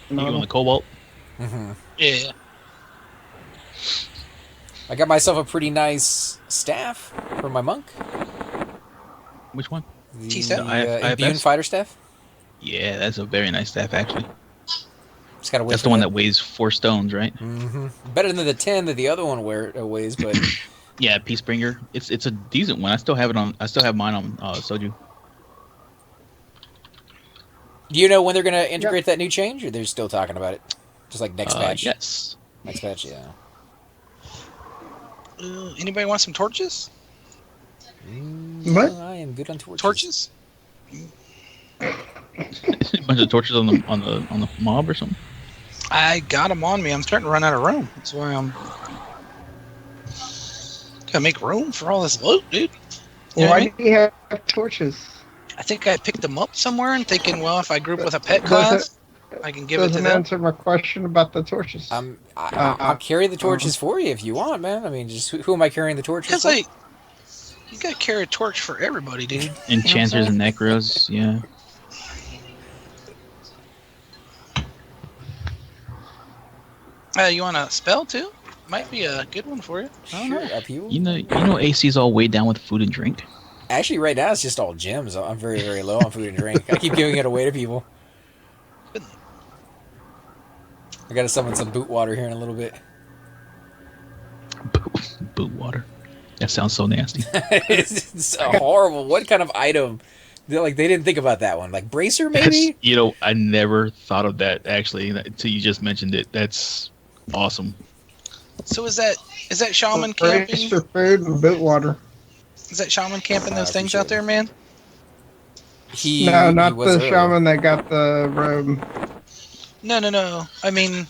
You on the cobalt? Mm-hmm. Yeah. I got myself a pretty nice staff for my monk. Which one? The T-staff? Imbune IFS? fighter staff. Yeah, that's a very nice staff, actually. Just gotta wait That's for the one that weighs 4 stones, right? Mm-hmm. Better than the 10 that the other one weighs, but Yeah, Peacebringer. It's a decent one. I still have it on. I still have mine on Soju. do you know when they're gonna Yep. integrate that new change, or they're still talking about it? Just like next patch. Yes. Next patch, yeah. Anybody want some torches? What? I am good on torches. Torches? A bunch of torches on the mob or something. I got them on me. I'm starting to run out of room. That's why I'm gotta make room for all this loot, dude. You know what I Why mean? do you have torches? I think I picked them up somewhere and thinking, well, if I group with a pet class, I can give it to Doesn't them. answer my question about the torches. I'll carry the torches for you if you want, man. I mean, just who am I carrying the torches Because for? like, you gotta carry a torch for everybody, dude. Enchanters and Necros, yeah. You want a spell too? Might be a good one for you. I don't know. Sure, upheaval. You know, AC's all weighed down with food and drink. Actually, right now it's just all gems. I'm very, very low on food and drink. I keep giving it away to people. I gotta summon some boot water here in a little bit. Boot water. That sounds so nasty. It's horrible. What kind of item? They didn't think about that one. Like bracer, maybe? I never thought of that actually until you just mentioned it. That's awesome. So is that shaman camping? Extra food and boot water. Is that shaman camping those things out there, man? No, not he was the earlier. shaman that got the robe. No. I mean,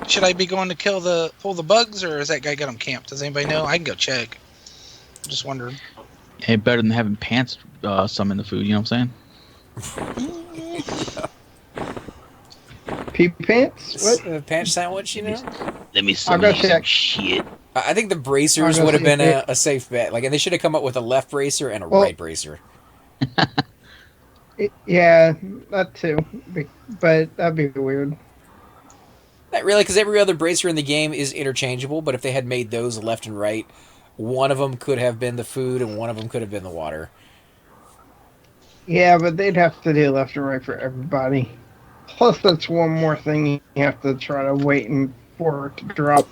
should I be going to pull the bugs, or is that guy got them camped? Does anybody know? I can go check. I'm just wondering. Hey, better than having pants summon the food. You know what I'm saying? Pea pants? What? Pants sandwich, you know? Let me I'll summon go you some check. shit. I think the bracers I'll go would have see been if a safe bet. Like, and they should have come up with a left bracer and a Well- right bracer. Yeah, that too. But that'd be weird. Not really, because every other bracer in the game is interchangeable, but if they had made those left and right, one of them could have been the food and one of them could have been the water. Yeah, but they'd have to do left and right for everybody. Plus, that's one more thing you have to try to wait for it to drop.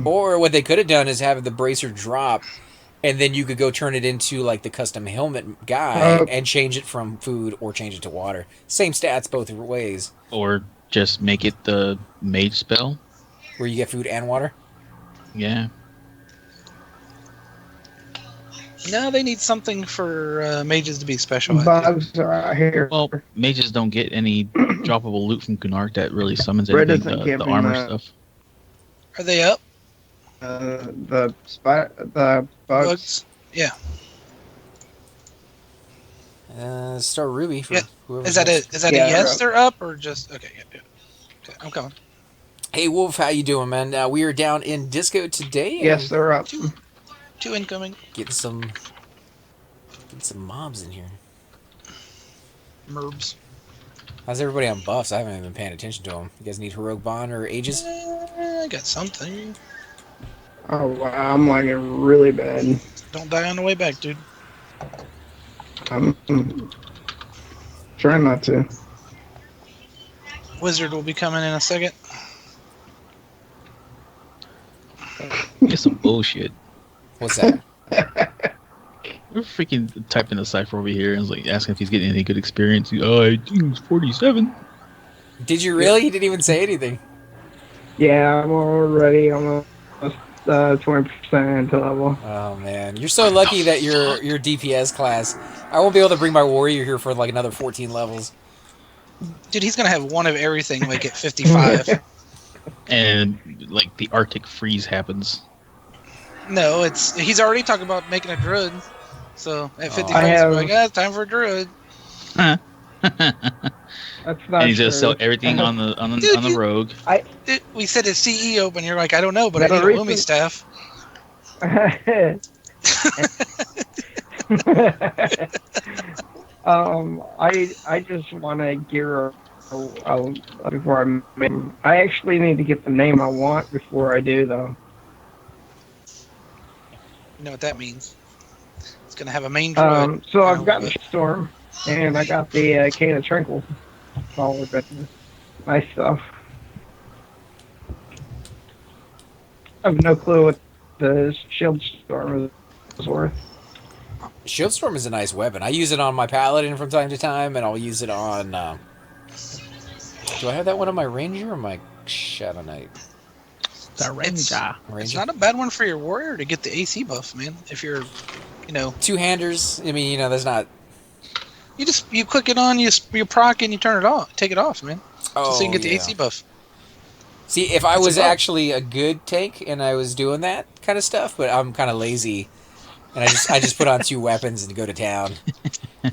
Or what they could have done is have the bracer drop, and then you could go turn it into like the custom helmet guy and change it from food or change it to water. Same stats both ways, Or just make it the mage spell. where you get food and water. Yeah. No, they need something for mages to be special. Bugs are out here. Well, mages don't get any droppable loot from Gunark that really summons Brett anything. doesn't The give him armor that. stuff. Are they up? The bugs. Yeah. Start Ruby. For Yeah. whoever's Is that next. a Yeah, yes? right. They're up or just okay? Yeah. Okay, I'm coming. Hey Wolf, how you doing, man? We are down in Disco today. Yes, and they're up. Two incoming. getting some mobs in here. Merbs. How's everybody on buffs? I haven't even been paying attention to them. You guys need heroic bond or ages? I got something. Oh, wow, I'm lagging really bad. Don't die on the way back, dude. I'm trying not to. Wizard will be coming in a second. It's some bullshit. What's that? We're freaking typed in a cipher over here and was like asking if he's getting any good experience. I think it was 47. Did you really? He didn't even say anything. Yeah, I'm already almost 20% to level. Oh man, you're so lucky that your DPS class. I won't be able to bring my warrior here for like another 14 levels. Dude, he's gonna have one of everything like at 55. And like the Arctic freeze happens. No, he's already talking about making a druid. So at 55, I he's have- like, it's time for a druid. and That's not he's just true. sell everything on the Dude, on the rogue. Dude, we said his CE open. You're like, I don't know, but I The need a Lumi recent- staff. I just want to gear before I make. I actually need to get the name I want before I do, though. You know what that means? It's gonna have a main droid. So I've got the storm, and I got the Cane of Tranquil. All of it. Nice stuff. I have no clue what the Shield Storm is worth. Shield Storm is a nice weapon. I use it on my Paladin from time to time, and I'll use it on... do I have that one on my Ranger or my Shadow Knight? The Ranger. It's not a bad one for your warrior to get the AC buff, man. If you're, Two-handers, I mean, that's not... You click it on, you proc, and you turn it off. Take it off, man. Oh, so you can get the AC buff. See, if I was actually a good tank and I was doing that kind of stuff, but I'm kind of lazy, and I just put on 2 weapons and go to town.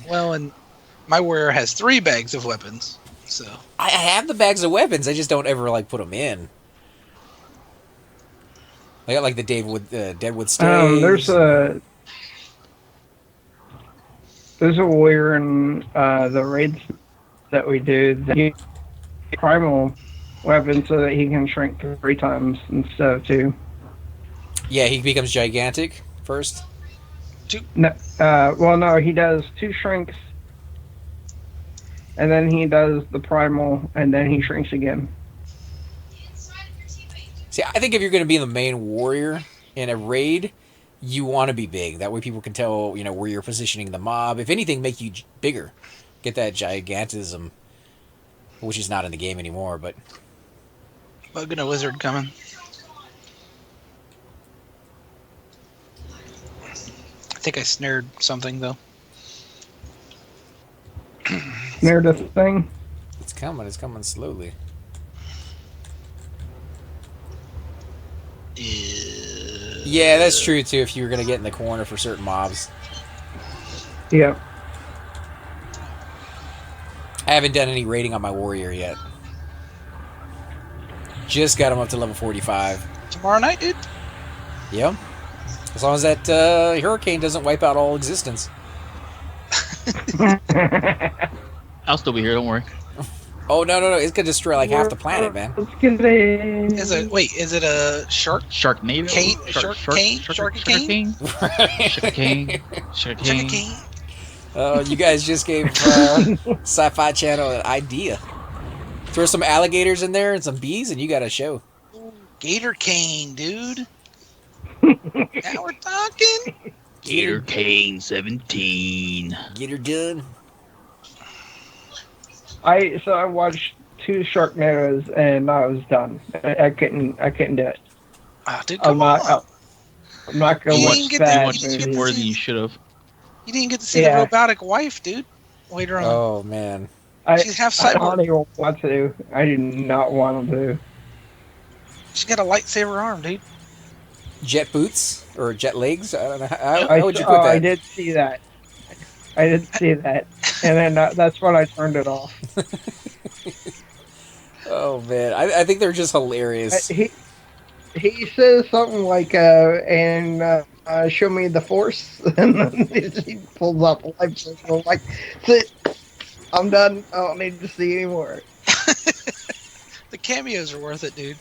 Well, and my warrior has 3 bags of weapons, so... I have the bags of weapons, I just don't ever, put them in. I got, the Deadwood Staves. There's a warrior in the raids that we do that he primal weapon so that he can shrink 3 times instead of 2. Yeah, he becomes gigantic first. No, no, he does 2 shrinks, and then he does the primal, and then he shrinks again. See, I think if you're going to be the main warrior in a raid, you want to be big. That way people can tell, where you're positioning the mob. If anything, make you bigger. Get that gigantism, which is not in the game anymore, but... Bug and a wizard coming. I think I snared something, though. Snared a thing? It's coming slowly. Yeah, that's true, too, if you were going to get in the corner for certain mobs. Yep. I haven't done any raiding on my warrior yet. Just got him up to level 45. Tomorrow night, dude? Yep. As long as that hurricane doesn't wipe out all existence. I'll still be here, don't worry. Oh, no. It's going to destroy, half the planet, man. Let's get it. Is it a shark? Sharknado? Cane? Shark cane? Shark cane? Oh, you guys just gave Sci-Fi Channel an idea. Throw some alligators in there and some bees, and you got a show. Gator cane, dude. Now we're talking. Gator cane 17. Get her done. I watched 2 Sharknadoes and I was done. I couldn't do it. Oh, dude, come on. I'm not gonna watch that. You watched 2 more than you should have. You didn't get to see the robotic wife, dude. Later on. Oh man. She's half cyborg. I don't even want to. I do not want to. She's got a lightsaber arm, dude. Jet boots or jet legs? I don't know. How would you put that? I did see that. And then that's when I turned it off. Oh man, I think they're just hilarious. He says something like, show me the Force, and then he pulls out the lightsaber. I'm like, that's it. I'm done. I don't need to see anymore. The cameos are worth it, dude.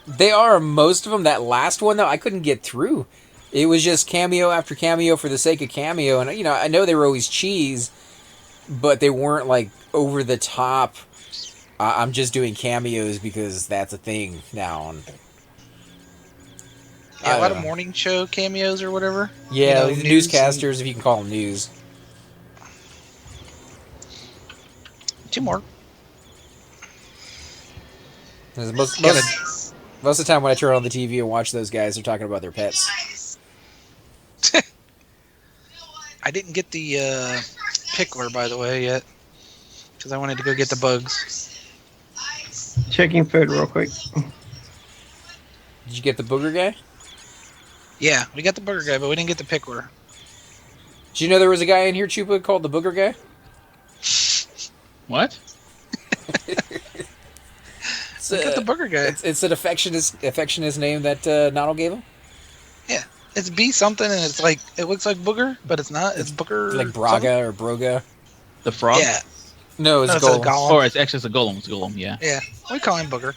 They are, most of them. That last one, though, I couldn't get through. It was just cameo after cameo for the sake of cameo. And, I know they were always cheese, but they weren't, over the top. I'm just doing cameos because that's a thing now. Yeah, a lot of morning show cameos or whatever. Yeah, newscasters, if you can call them news. 2 more. Most of the time when I turn on the TV and watch those guys, they're talking about their pets. I didn't get the pickler, by the way, yet. Because I wanted to go get the bugs. Checking food real quick. Did you get the booger guy? Yeah, we got the booger guy, but we didn't get the pickler. Did you know there was a guy in here, Chupa, called the booger guy? What? Look at the booger guy. It's an affectionate name that Noddle gave him? Yeah. It's B something, and it's it looks like booger, but it's not. It's booger. Like Braga or Broga. The frog? Yeah. No, it's No, gold. Golem. Or it's actually a golem. It's a golem, yeah. Yeah, we call him Booger.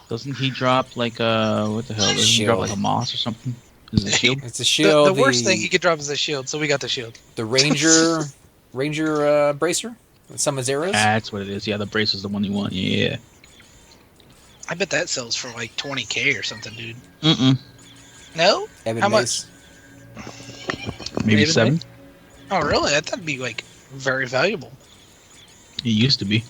Doesn't he drop like what the hell? Doesn't he drop Shield. like a moss or something? Is it a shield? It's a shield. The worst thing he could drop is a shield, so we got the shield. The Ranger bracer that summons arrows. That's what it is. Yeah, the brace is the one you want. Yeah. I bet that sells for like 20K or something, dude. Mm-mm. No? Ebon How mace. Maybe Even 7. Oh, really? That'd be like very valuable. It used to be.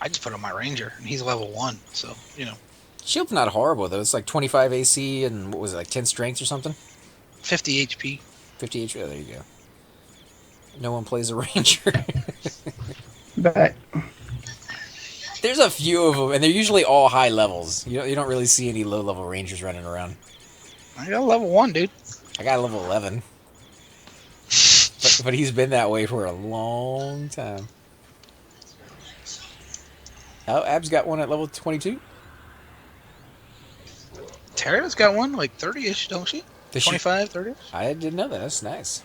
I just put on my Ranger, and he's level 1, so, you know. Shield's not horrible though. It's like 25 AC and what was it, like 10 strength or something? 50 HP. 50 HP. Oh, there you go. No one plays a Ranger. But There's a few of them, and they're usually all high levels. You don't really see any low level Rangers running around. I got level 1, dude. I got level 11. But he's been that way for a long time. Oh, Ab's got one at level 22. Tara's got one, like 30-ish, don't she? Does she? 25, 30? I didn't know that. That's nice.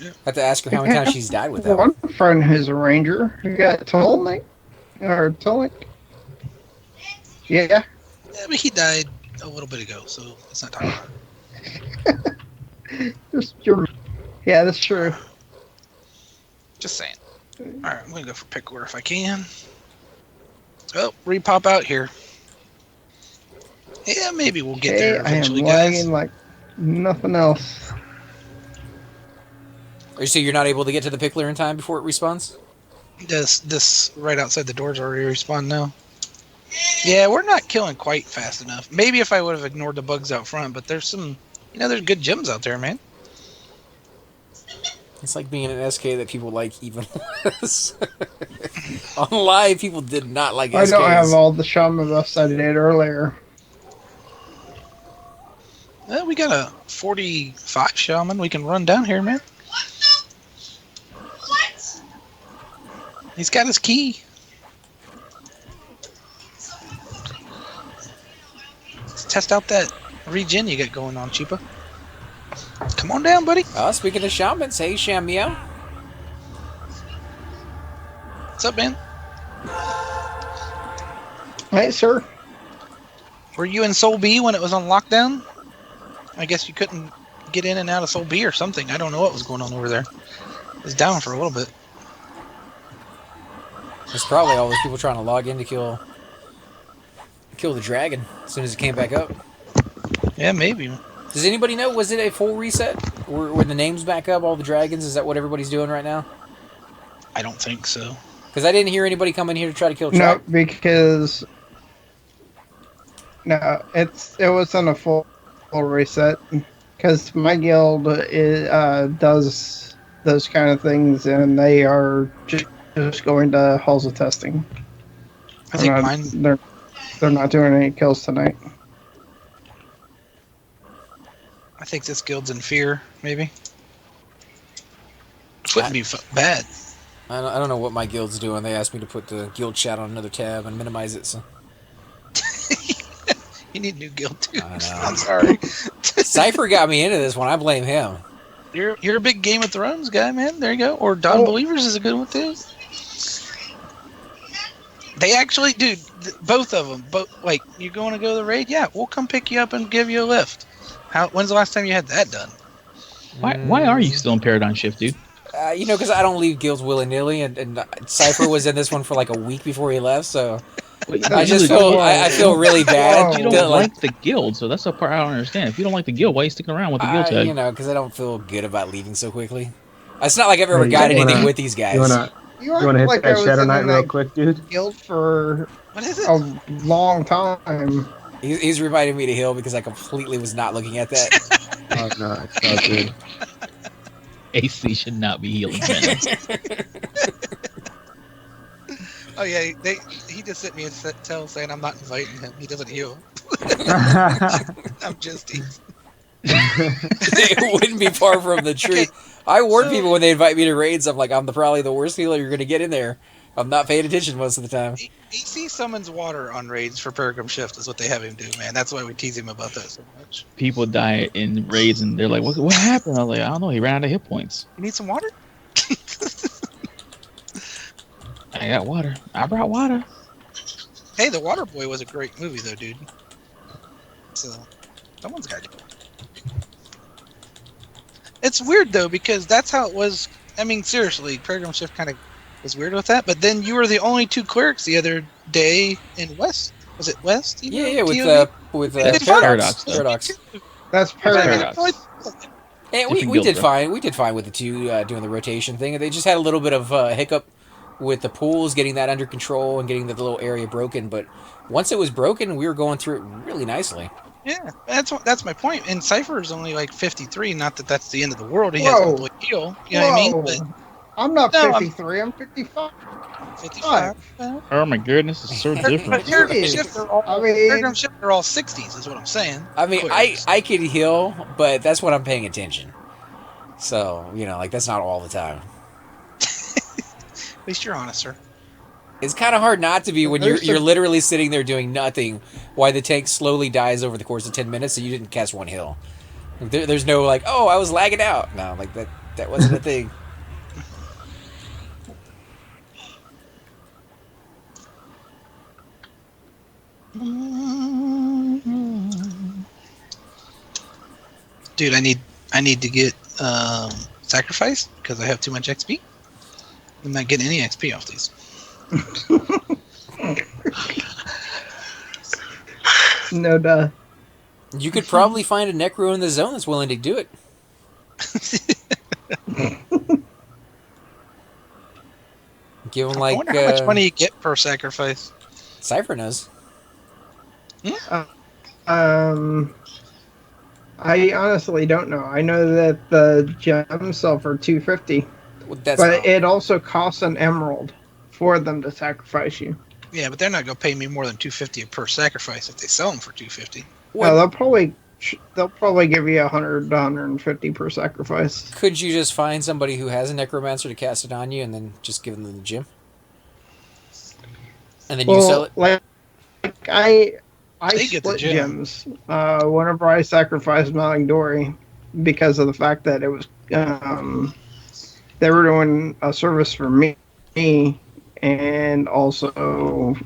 Yeah. I have to ask her how many times she's died with that one one. friend who's a ranger. You got Tolnik? Or Tolnik? Yeah. Yeah, but he died a little bit ago, so let's not talk about it. Yeah, that's true. Just saying. Alright, I'm gonna go for pick order if I can. Oh, repop out here. Yeah, maybe we'll get there I am eventually, guys. lagging like nothing else. So you're not able to get to the pickler in time before it respawns? This right outside the door's already respawned now. Yeah, we're not killing quite fast enough. Maybe if I would have ignored the bugs out front, but there's some, there's good gems out there, man. It's like being an SK that people like even less. On live, people did not like SKs. I don't have all the shaman buffs I did earlier. Well, we got a 45 shaman we can run down here, man. He's got his key. Let's test out that regen you got going on, Cheapa. Come on down, buddy. Speaking of shamans, hey, Shamio. What's up, man? Hey, sir. Were you in Soul B when it was on lockdown? I guess you couldn't get in and out of Soul B or something. I don't know what was going on over there. It was down for a little bit. There's probably all those people trying to log in to kill the dragon as soon as it came back up. Yeah, maybe. Does anybody know, was it a full reset? Were the names back up, all the dragons? Is that what everybody's doing right now? I don't think so. Because I didn't hear anybody come in here to try to kill No, Track. because it wasn't a full reset. Because my guild does those kind of things, and they are just going to halls of testing. I think mine. They're not doing any kills tonight. I think this guild's in fear, maybe. Wouldn't be bad. I don't know what my guild's doing. They asked me to put the guild chat on another tab and minimize it. So You need a new guild too. I know. I'm sorry. Cypher got me into this one. I blame him. You're a big Game of Thrones guy, man. There you go. Or Dawn Believers is a good one too. They actually, dude, both of them. Like, you going to go to the raid? Yeah, we'll come pick you up and give you a lift. When's the last time you had that done? Why are you still in Paradigm Shift, dude? Because I don't leave guilds willy-nilly, and Cypher was in this one for like a week before he left, so I feel really bad. You don't like the guild, so that's the part I don't understand. If you don't like the guild, why are you sticking around with the guild tag? Because I don't feel good about leaving so quickly. It's not like I've ever got anything with these guys. You want to hit that Shadow Knight real quick, dude? Guild for what is it? A long time. He's reminding me to heal because I completely was not looking at that. Oh no, it's not good. AC should not be healing. Oh yeah, he just sent me a tell saying I'm not inviting him. He doesn't heal. I'm just teasing. It wouldn't be far from the truth. Okay, I warn people when they invite me to raids. I'm like, I'm probably the worst healer you're going to get in there. I'm not paying attention most of the time. AC summons water on raids for Pilgrim Shift is what they have him do, man. That's why we tease him about that so much. People die in raids and they're like, what happened? I was like, I don't know. He ran out of hit points. You need some water? I got water. I brought water. Hey, The Water Boy was a great movie, though, dude. So, someone's got to. It's weird, though, because that's how it was. I mean, seriously, Program Shift kind of was weird with that. But then you were the only two clerics the other day in West. Was it West? Yeah, with That's Paradox. Paradox, That's Paradox. And Different we guild, did bro. fine. We did fine with the two doing the rotation thing. They just had a little bit of hiccup with the pools, getting that under control and getting the little area broken. But once it was broken, we were going through it really nicely. Yeah, that's my point. And Cypher is only like 53. Not that that's the end of the world. He Whoa. has a heal. You know what I mean? But I'm not No, I'm- 53. I'm 55. 55. Oh my goodness, it's so different. But Program Jeez. Shift are all I mean- Program Shift are all 60s. Is what I'm saying. I mean, Clerics. I could heal, but that's when I'm paying attention. So, like, that's not all the time. At least you're honest, sir. It's kind of hard not to be when There's you're some- literally sitting there doing nothing while the tank slowly dies over the course of 10 minutes, so you didn't cast one heal. There's no, like, oh, I was lagging out. No, like, that wasn't a thing. Dude, I need to get sacrificed because I have too much XP. I'm not getting any XP off these. No duh. You could probably find a Necro in the zone that's willing to do it. Give him, I like, wonder how much money you get per sacrifice. Cypher knows. I honestly don't know. I know that the gems sell for 250, That's but it also costs an emerald for them to sacrifice you. Yeah, but they're not gonna pay me more than 250 per sacrifice if they sell them for 250. No, they'll probably give you 100 to 150 per sacrifice. Could you just find somebody who has a Necromancer to cast it on you and then just give them the gem? And then you sell it? Like I They get the split gem. gems whenever I sacrificed Malingdori because of the fact that it was they were doing a service for me and also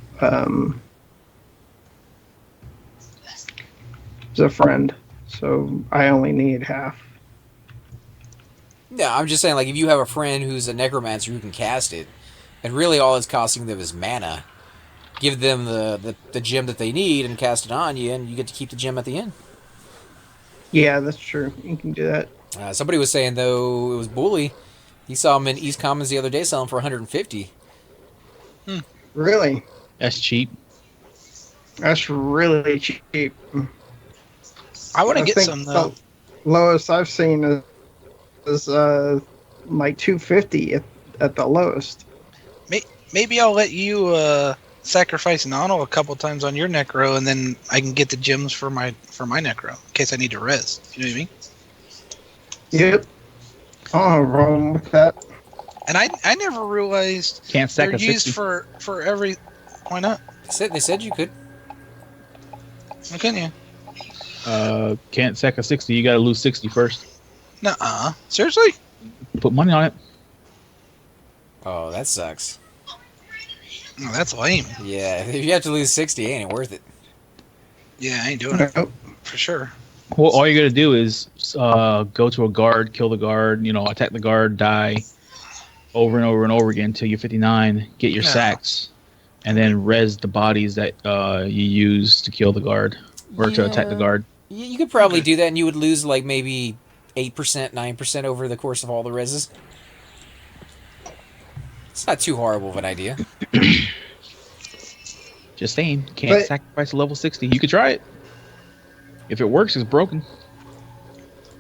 as a friend, so I only need half. Yeah, I'm just saying, like, if you have a friend who's a Necromancer who can cast it, and really all it's costing them is mana, give them the gem that they need and cast it on you, and you get to keep the gem at the end. Yeah, that's true. You can do that. Somebody was saying, though, it was Bully. He saw him in East Commons the other day selling for 150. Really, That's cheap. that's really cheap. I want to get think some though. The lowest I've seen is like 250 at the lowest. Maybe I'll let you sacrifice Nano a couple times on your Necro, and then I can get the gems for my Necro in case I need to res. You know what I mean? Yep. Oh, wrong with that. And I never realized Can't stack they're a used 60. for every. Why not? They said you could. Why couldn't you? Can't sack a 60. You gotta lose 60 first. Nuh-uh. Seriously? Put money on it. Oh, that sucks. Oh, that's lame. Yeah, if you have to lose 60, it ain't worth it. Yeah, I ain't doing it Nope. for sure. Well, all you gotta do is go to a guard, kill the guard, attack the guard, die over and over and over again until you're 59, get your No. sacks, and then res the bodies that you use to kill the guard or to attack the Yeah. guard. You could probably do that, and you would lose, like, maybe 8%, 9% over the course of all the reses. It's not too horrible of an idea. Just saying, can't But- sacrifice a level 60. You could try it. If it works, it's broken.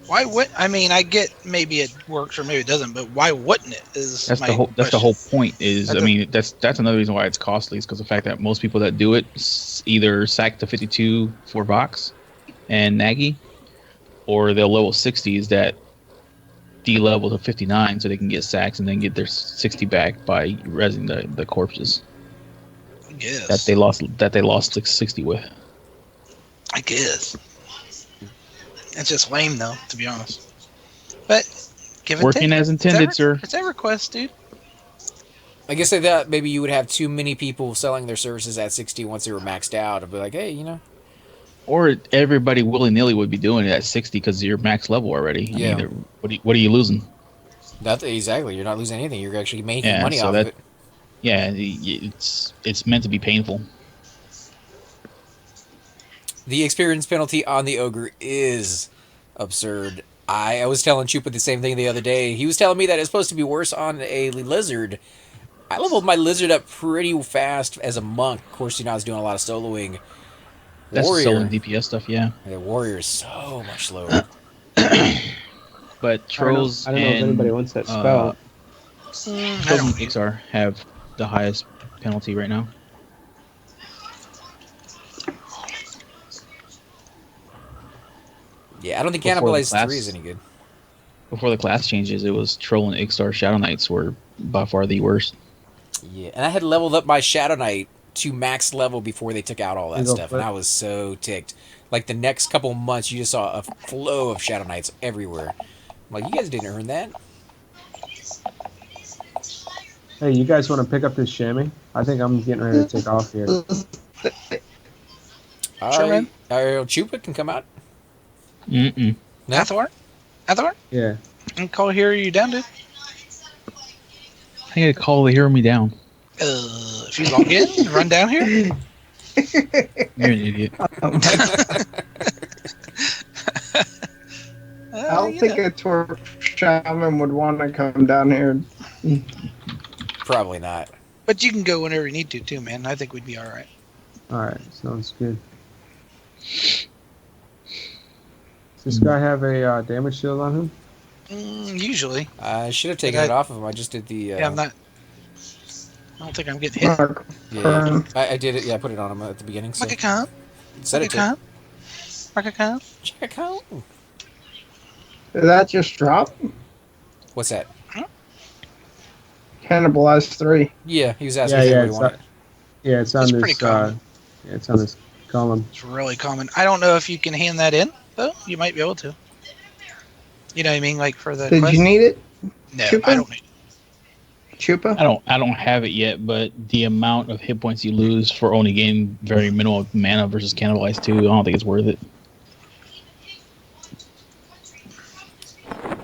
Why would I mean? I get maybe it works or maybe it doesn't, but why wouldn't it? Is That's my the whole. That's the question. whole point. Is That's I mean, that's another reason why it's costly. Is because the fact that most people that do it either sack to 52 for Vox and Nagy, or they'll level 60s that de-level to 59 so they can get sacks and then get their 60 back by resing the corpses I guess. that they lost 60 with. I guess. It's just lame though, to be honest. But give it Working as intended, sir. It's Everquest, dude. I guess I thought maybe you would have too many people selling their services at 60 once they were maxed out. I'd be like, hey, you know. Or everybody willy-nilly would be doing it at 60 because you're max level already. Yeah. I mean, what are you losing? Exactly. You're not losing anything. You're actually making money so off of it. Yeah, it's meant to be painful. The experience penalty on the ogre is absurd. I was telling Chupa the same thing the other day. He was telling me that it's supposed to be worse on a lizard. I leveled my lizard up pretty fast as a monk. Of course, you know, I was doing a lot of soloing. That's Warrior. solo DPS stuff, yeah. The warrior is so much slower. But trolls I don't know if anybody wants that spell. Trolls and Ixar have the highest penalty right now. Yeah, I don't think Before the Cannibalize class- 3 is any good. Before the class changes, it was Troll and Ixar Shadow Knights were by far the worst. Yeah, and I had leveled up my Shadow Knight to max level before they took out all that You go stuff, for and it. I was so ticked. Like, the next couple months, you just saw a flow of Shadow Knights everywhere. I'm like, you guys didn't earn that. Hey, you guys want to pick up this chamois? I think I'm getting ready to take off here. Sure, man. Chupa can come out. Mm-mm. No? Hathor? Yeah. And call here. Are you down, dude? I gotta call the Hear Me Down. If you log in, run down here. You're an idiot. I don't think a Twerp shaman would want to come down here. Probably not. But you can go whenever you need to, too, man. I think we'd be all right. Alright, sounds good. Does this guy have a damage shield on him? Usually. I should have taken But it off of him. I just did the... Yeah, I'm not. I don't think I'm getting hit. Yeah, I did it. Yeah, I put it on him at the beginning. So. Like a con. Set it Like a to... con. Like a con. Check it out. Did that just drop? What's that? Cannibalize 3. Yeah, he was asking Yeah, if yeah, anybody it's wanted it. Yeah, it's on It's this. pretty common. Yeah, it's on this column. It's really common. I don't know if you can hand that in, though. You might be able to. You know what I mean? Like for the Did quest? you need it, No, Chupa? I don't need it. Chupa? I don't have it yet, but the amount of hit points you lose for only gaining very minimal mana versus Cannibalize 2, I don't think it's worth it.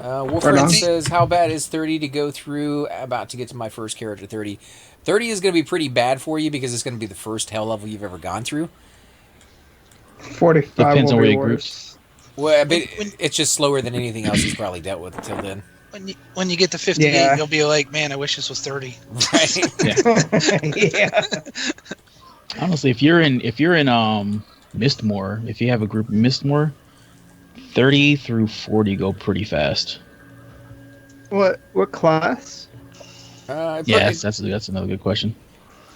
Wolfred on. says, how bad is 30 to go through? About to get to my first character, 30. 30 is going to be pretty bad for you because it's going to be the first hell level you've ever gone through. 45 Depends will on where be you worse. Well, but it's just slower than anything else he's probably dealt with until then. When you get to 58, Yeah. you'll be like, man, I wish this was 30. Right? Yeah. Honestly, if you're in Mistmore, if you have a group in Mistmore, 30 through 40 go pretty fast. What class? Yes, that's another good question.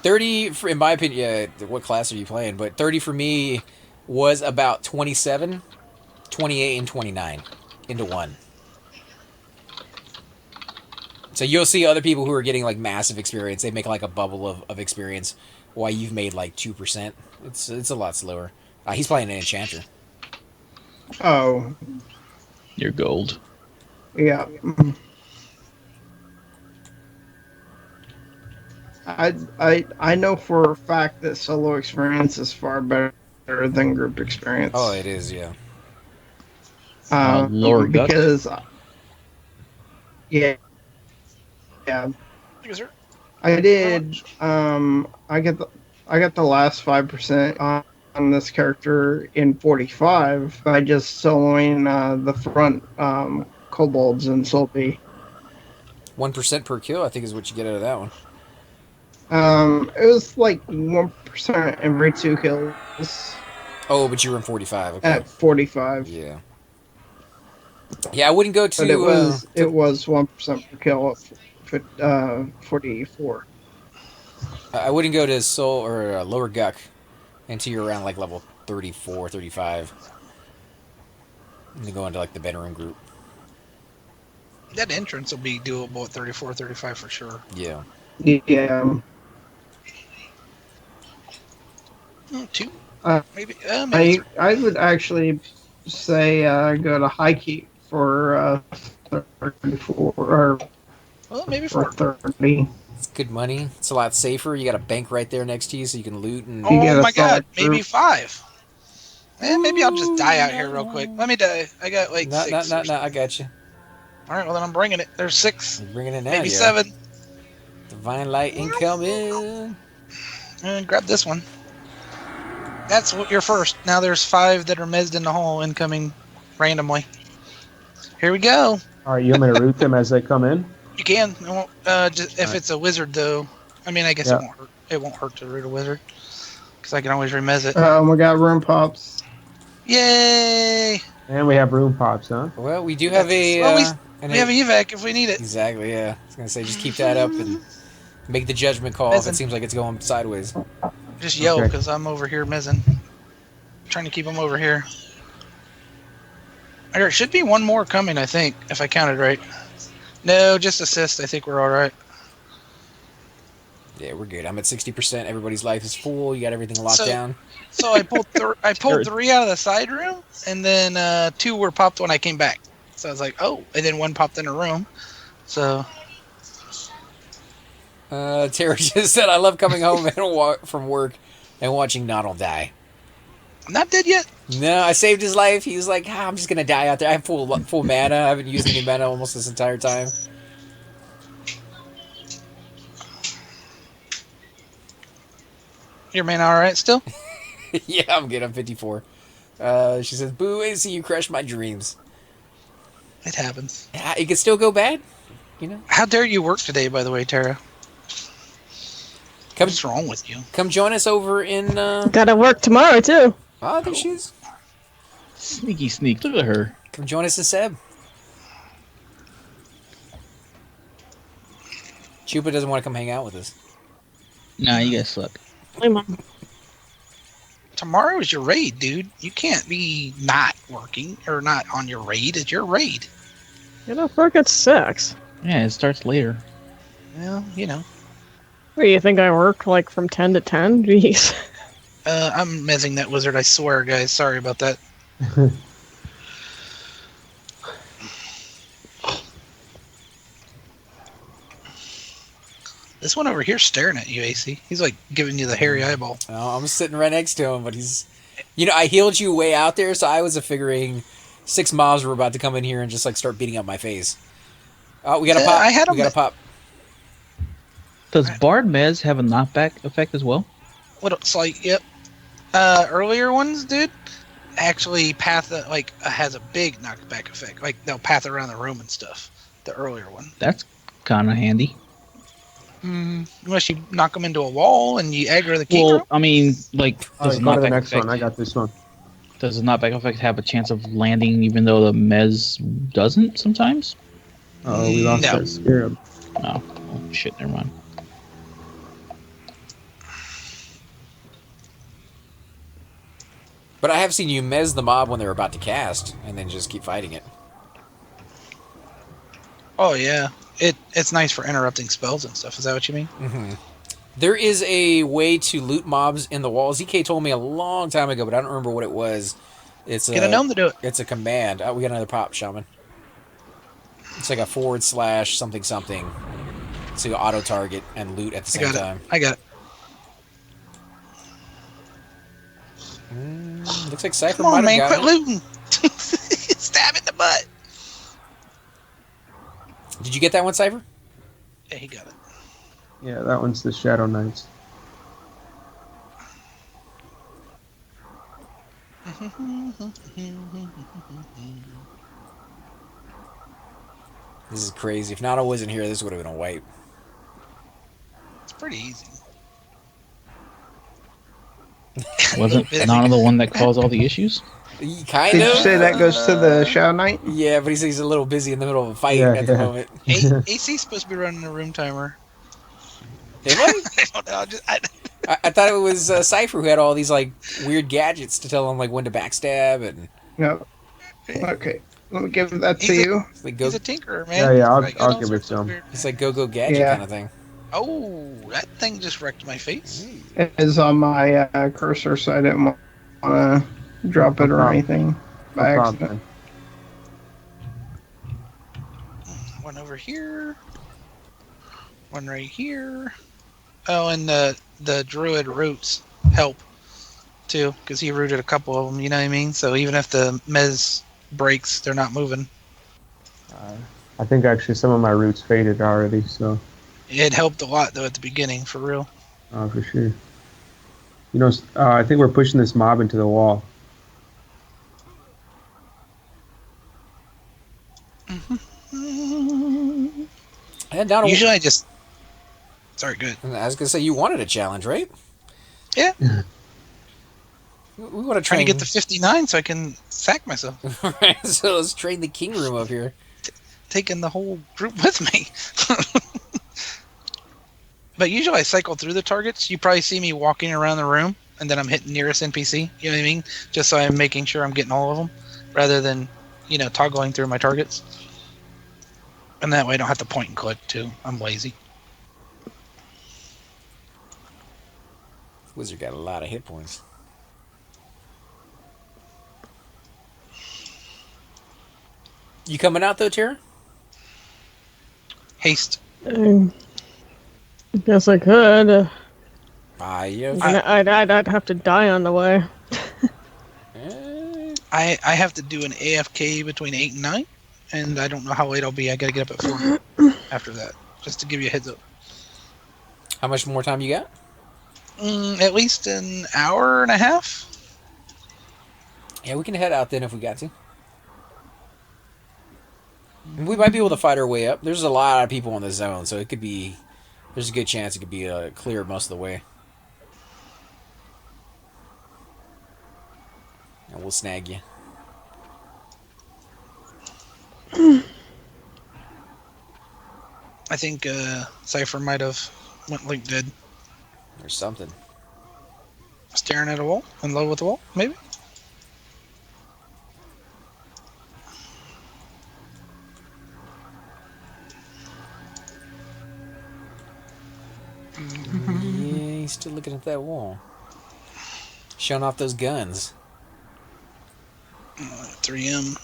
30, in my opinion, what class are you playing? But 30 for me was about 27, 28, and 29 into one. So you'll see other people who are getting like massive experience. They make like a bubble of experience while you've made like 2%. It's a lot slower. He's playing an enchanter. Oh, You're gold. yeah. I know for a fact that solo experience is far better than group experience. Oh, it is, yeah. Lower gut? because yeah, Yes, sir. I did. I got the last 5% on this character in 45 by just soloing the front kobolds and Sulpy. 1% per kill, I think, is what you get out of that one. It was like 1% every 2 kills Oh, but you were in 45. Okay. at 45. Yeah. Yeah, I wouldn't go to... But it was 1% per kill at 44. I wouldn't go to Soul or Lower Guck until you're around like level 34, 35. And then go into like the bedroom group. That entrance will be doable at 34, 35 for sure. Yeah. Yeah. 2? Uh, Maybe. Maybe 3. I would actually say go to high keep for 34 or Well, maybe 4. 30. good money. It's a lot safer. You got a bank right there next to you, so you can loot and. You get Oh a my god, select maybe group. 5. Maybe I'll just die out here real no. quick. Let me die. I got like No, 6. no. I got you. All right, well then I'm bringing it. There's 6, You're bringing it now, maybe yeah. 7. Divine light incoming. And grab this one. That's what your first. Now there's 5 that are mezzed in the hole incoming randomly. Here we go. All right, you want me to root them as they come in? You can. It won't, just, if it's a wizard though. I mean, I guess Yeah. it won't hurt. It won't hurt to root a wizard because I can always remez it. We got room pops. Yay! And we have room pops, huh? Well, we do have a. Well, we have evac if we need it. Exactly, yeah. I was gonna say, just keep that up and make the judgment call if it seems like it's going sideways. Just yell Okay. because I'm over here mezzing. Trying to keep them over here. There should be one more coming, I think, if I counted right. No, just assist. I think we're all right. Yeah, we're good. I'm at 60%. Everybody's life is full. You got everything locked down. So I pulled I pulled 3 out of the side room, and then 2 were popped when I came back. So I was like, oh, and then 1 popped in a room. So Tara just said, I love coming home from work and watching Donald die. I'm not dead yet. No, I saved his life. He was like, I'm just going to die out there. I have full mana. I haven't used any mana almost this entire time. Your man all right still? Yeah, I'm good. I'm 54. She says, boo, AC, you crushed my dreams. It happens. Yeah, it could still go bad, you know? How dare you work today, by the way, Tara? What's wrong with you? Come join us over in... Gotta work tomorrow, too. Oh, there she is. Sneaky sneak. Look at her. Come join us in Seb. Chupa doesn't want to come hang out with us. Nah, you guys suck. Hey, Mom. Tomorrow is your raid, dude. You can't be not working or not on your raid. It's your raid. Get off work at 6. Yeah, it starts later. Well, you know. What, you think I work, like, from 10 to 10? Jeez. I'm mezzing that wizard, I swear, guys. Sorry about that. This one over here staring at you, AC. He's like giving you the hairy eyeball. Oh, I'm sitting right next to him, but he's... You know, I healed you way out there, so I was figuring 6 mobs were about to come in here and just, like, start beating up my face. Oh, we got a pop. I had we got a pop. Does Bard Mez have a knockback effect as well? What else? Like, yep. Earlier ones, dude, actually has a big knockback effect. Like, they'll path around the room and stuff. The earlier one. That's kind of handy. Unless you knock them into a wall and you aggro the key. Well, I mean, like, All does right, go to the knockback next effect, one. I got this one. does the knockback effect have a chance of landing even though the Mez doesn't sometimes? Oh, we lost No. that scarab. Oh shit, never mind. But I have seen you mez the mob when they're about to cast, and then just keep fighting it. Oh, yeah. It's nice for interrupting spells and stuff. Is that what you mean? Mm-hmm. There is a way to loot mobs in the walls. ZK told me a long time ago, but I don't remember what it was. It's Get a gnome to do it. It's a command. Oh, we got another pop, Shaman. It's like a / something something to auto target and loot at the same time. I got it. Looks like Cypher Come on, might have man. got Quit it. looting. Stab in the butt. Did you get that one, Cypher? Yeah, he got it. Yeah, that one's the Shadow Knights. This is crazy. If Nana wasn't here, this would have been a wipe. It's pretty easy. Wasn't Nana the one that caused all the issues? Kind Did of. you say that goes to the Shadow Knight? Yeah, but he's a little busy in the middle of a fight Yeah, at the yeah. moment. AC's supposed to be running a room timer. Am I? I don't know. I thought it was Cypher who had all these like weird gadgets to tell him like when to backstab and No. Okay. Let me give that to He's a- you. like go. He's a tinkerer, man. Yeah, Like, I'll all give it sorts to of him. weird- It's like go gadget Yeah. kind of thing. Oh, that thing just wrecked my face. It is on my cursor, so I didn't want to drop it or problem. anything by No accident. problem. One over here. One right here. Oh, and the druid roots help too, because he rooted a couple of them. You know what I mean? So even if the mez breaks, they're not moving. I think actually some of my roots faded already, so It helped a lot though at the beginning, for real. for sure. You know, I think we're pushing this mob into the wall. And down. Usually I just. Sorry, good. I was gonna say you wanted a challenge, right? Yeah. We want to Trying train to get the 59 so I can sack myself. Right, so let's train the king room up here. Taking the whole group with me. But usually I cycle through the targets. You probably see me walking around the room, and then I'm hitting nearest NPC. You know what I mean? Just so I'm making sure I'm getting all of them, rather than, toggling through my targets. And that way I don't have to point and click, too. I'm lazy. Wizard got a lot of hit points. You coming out, though, Tara? Haste. I guess I could. Yeah. I'd have to die on the way. I have to do an AFK between 8 and 9, and I don't know how late I'll be. I gotta get up at 4 after that, just to give you a heads up. How much more time you got? At least an hour and a half. Yeah, we can head out then if we got to. We might be able to fight our way up. There's a lot of people in the zone, so it could be... There's a good chance it could be clear most of the way. And we'll snag you. I think Cypher might have went like dead. Or something. Staring at a wall? In love with the wall, maybe? Yeah, he's still looking at that wall. Showing off those guns. 3M.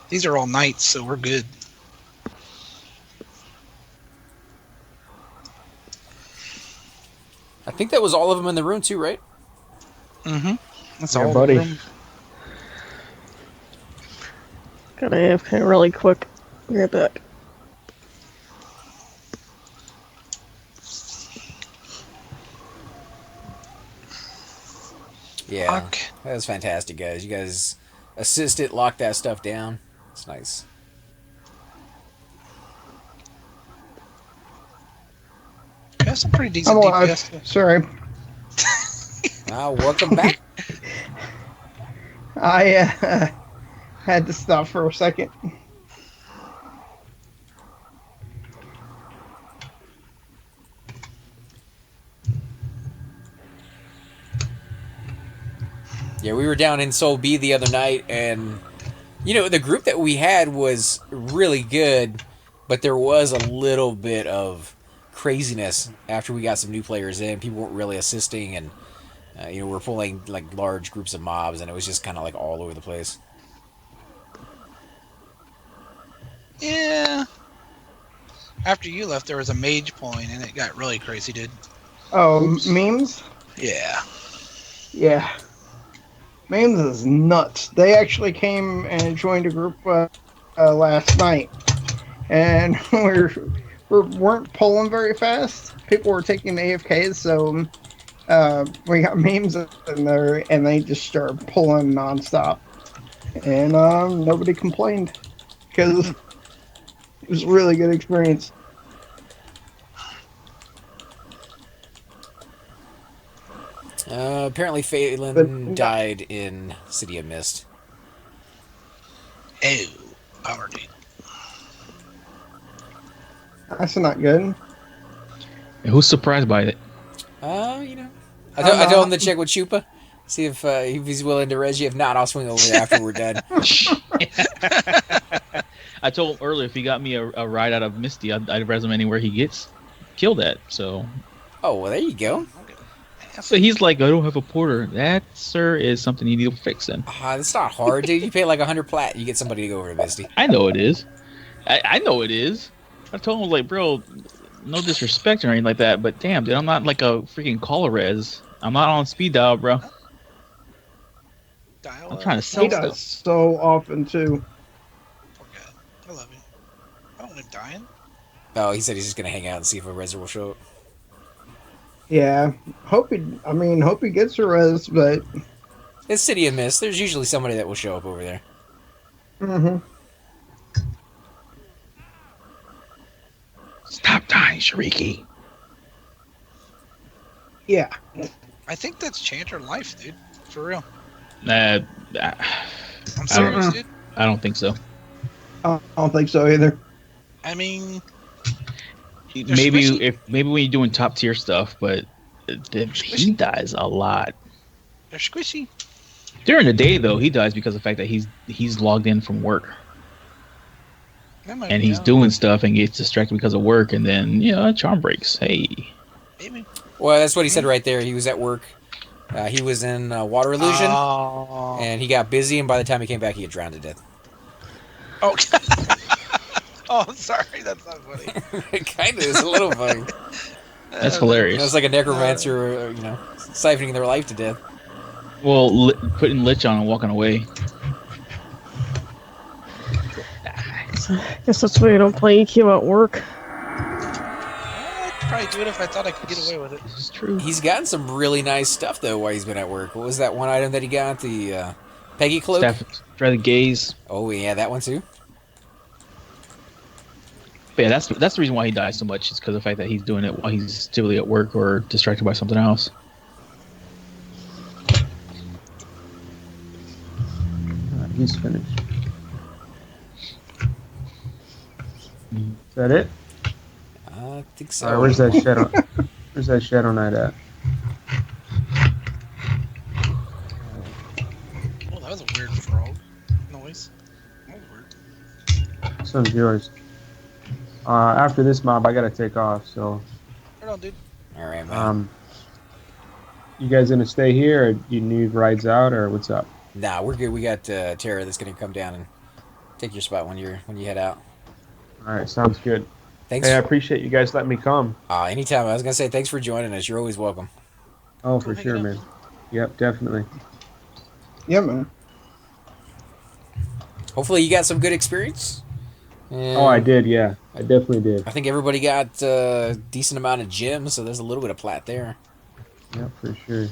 These are all knights, so we're good. I think that was all of them in the room too, right? Mm-hmm. That's Yeah, all, buddy. Room. Got AFK really quick. Be right back. Yeah. Fuck. That was fantastic, guys. You guys assisted, locked that stuff down. It's nice. That's a pretty decent I'm alive. DPS. Sorry. Welcome back. I had to stop for a second. Yeah, we were down in Soul B the other night, and the group that we had was really good, but there was a little bit of craziness after we got some new players in. People weren't really assisting, and we're pulling like large groups of mobs, and it was just kind of like all over the place. Yeah. After you left, there was a mage pulling, and it got really crazy, dude. Oh, memes? Yeah. Yeah. Memes is nuts. They actually came and joined a group last night, and we weren't pulling very fast. People were taking AFKs, so we got memes in there, and they just started pulling nonstop, and nobody complained because it was a really good experience. Apparently Phelan died in City of Mist. Oh, power dude. That's not good. Who's surprised by it? I told him to check with Chupa, see if he's willing to res you. If not, I'll swing over there after we're done. I told him earlier if he got me a ride out of Misty, I'd res him anywhere he gets. Kill that. So. Oh, well, there you go. So he's like, I don't have a porter. That, sir, is something you need fixing. It's not hard, dude. You pay like 100 plat, you get somebody to go over to Misty. I know it is. I know it is. I told him, like, bro, no disrespect or anything like that, but damn, dude, I'm not like a freaking caller res. I'm not on speed dial, bro. Dial I'm up. trying to sell He does stuff. so often too. Poor guy. I love him. I don't want him dying. Oh, he said he's just gonna hang out and see if a reser will show up. Yeah, hope he gets a res, but It's City of Mist. There's usually somebody that will show up over there. Stop dying, Shariki. yeah, I think that's Chanter life, dude. For real. I I'm serious, Uh-uh. dude. don't think so. I don't think so either. I mean, Maybe squishy. maybe when you're doing top tier stuff, but he dies a lot. they're squishy. During the day, though, he dies because of the fact that he's logged in from work That might and be he's out. doing stuff and gets distracted because of work, and then charm breaks. Hey, Maybe. Well, that's what he said right there. He was at work. He was in Water Illusion, Oh. and he got busy, and by the time he came back, he had drowned to death. Oh. Oh, sorry. That's not funny. It kind of is a little funny. that's It hilarious. was like a necromancer, siphoning their life to death. Well, putting lich on and walking away. Guess that's why you don't play EQ at work. I'd probably do it if I thought I could get away with it. This is true. He's gotten some really nice stuff, though, while he's been at work. What was that one item that he got? The Peggy cloak? Staff, try the gaze. Oh, yeah, that one, too. But yeah, that's the reason why he dies so much. It's because of the fact that he's doing it while he's typically at work or distracted by something else. He's finished. Is that it? I think so. All right, where's that shadow? Where's that shadow knight at? Oh, that was a weird frog noise. That was weird. This one's yours. After this mob, I gotta take off. So, Hold on, dude. All right, man. you guys gonna stay here, or you need rides out, or what's up? Nah, we're good. We got Tara that's going to come down and take your spot when you head out. All right, sounds good. Thanks. Hey, I appreciate you guys letting me come. Anytime. I was going to say thanks for joining us. You're always welcome. Oh, Come for hang sure, out. man. Yep, definitely. Yeah, man. Hopefully you got some good experience. And Oh, I did. Yeah, I definitely did. I think everybody got a decent amount of gems, so there's a little bit of plat there. Yep, for sure.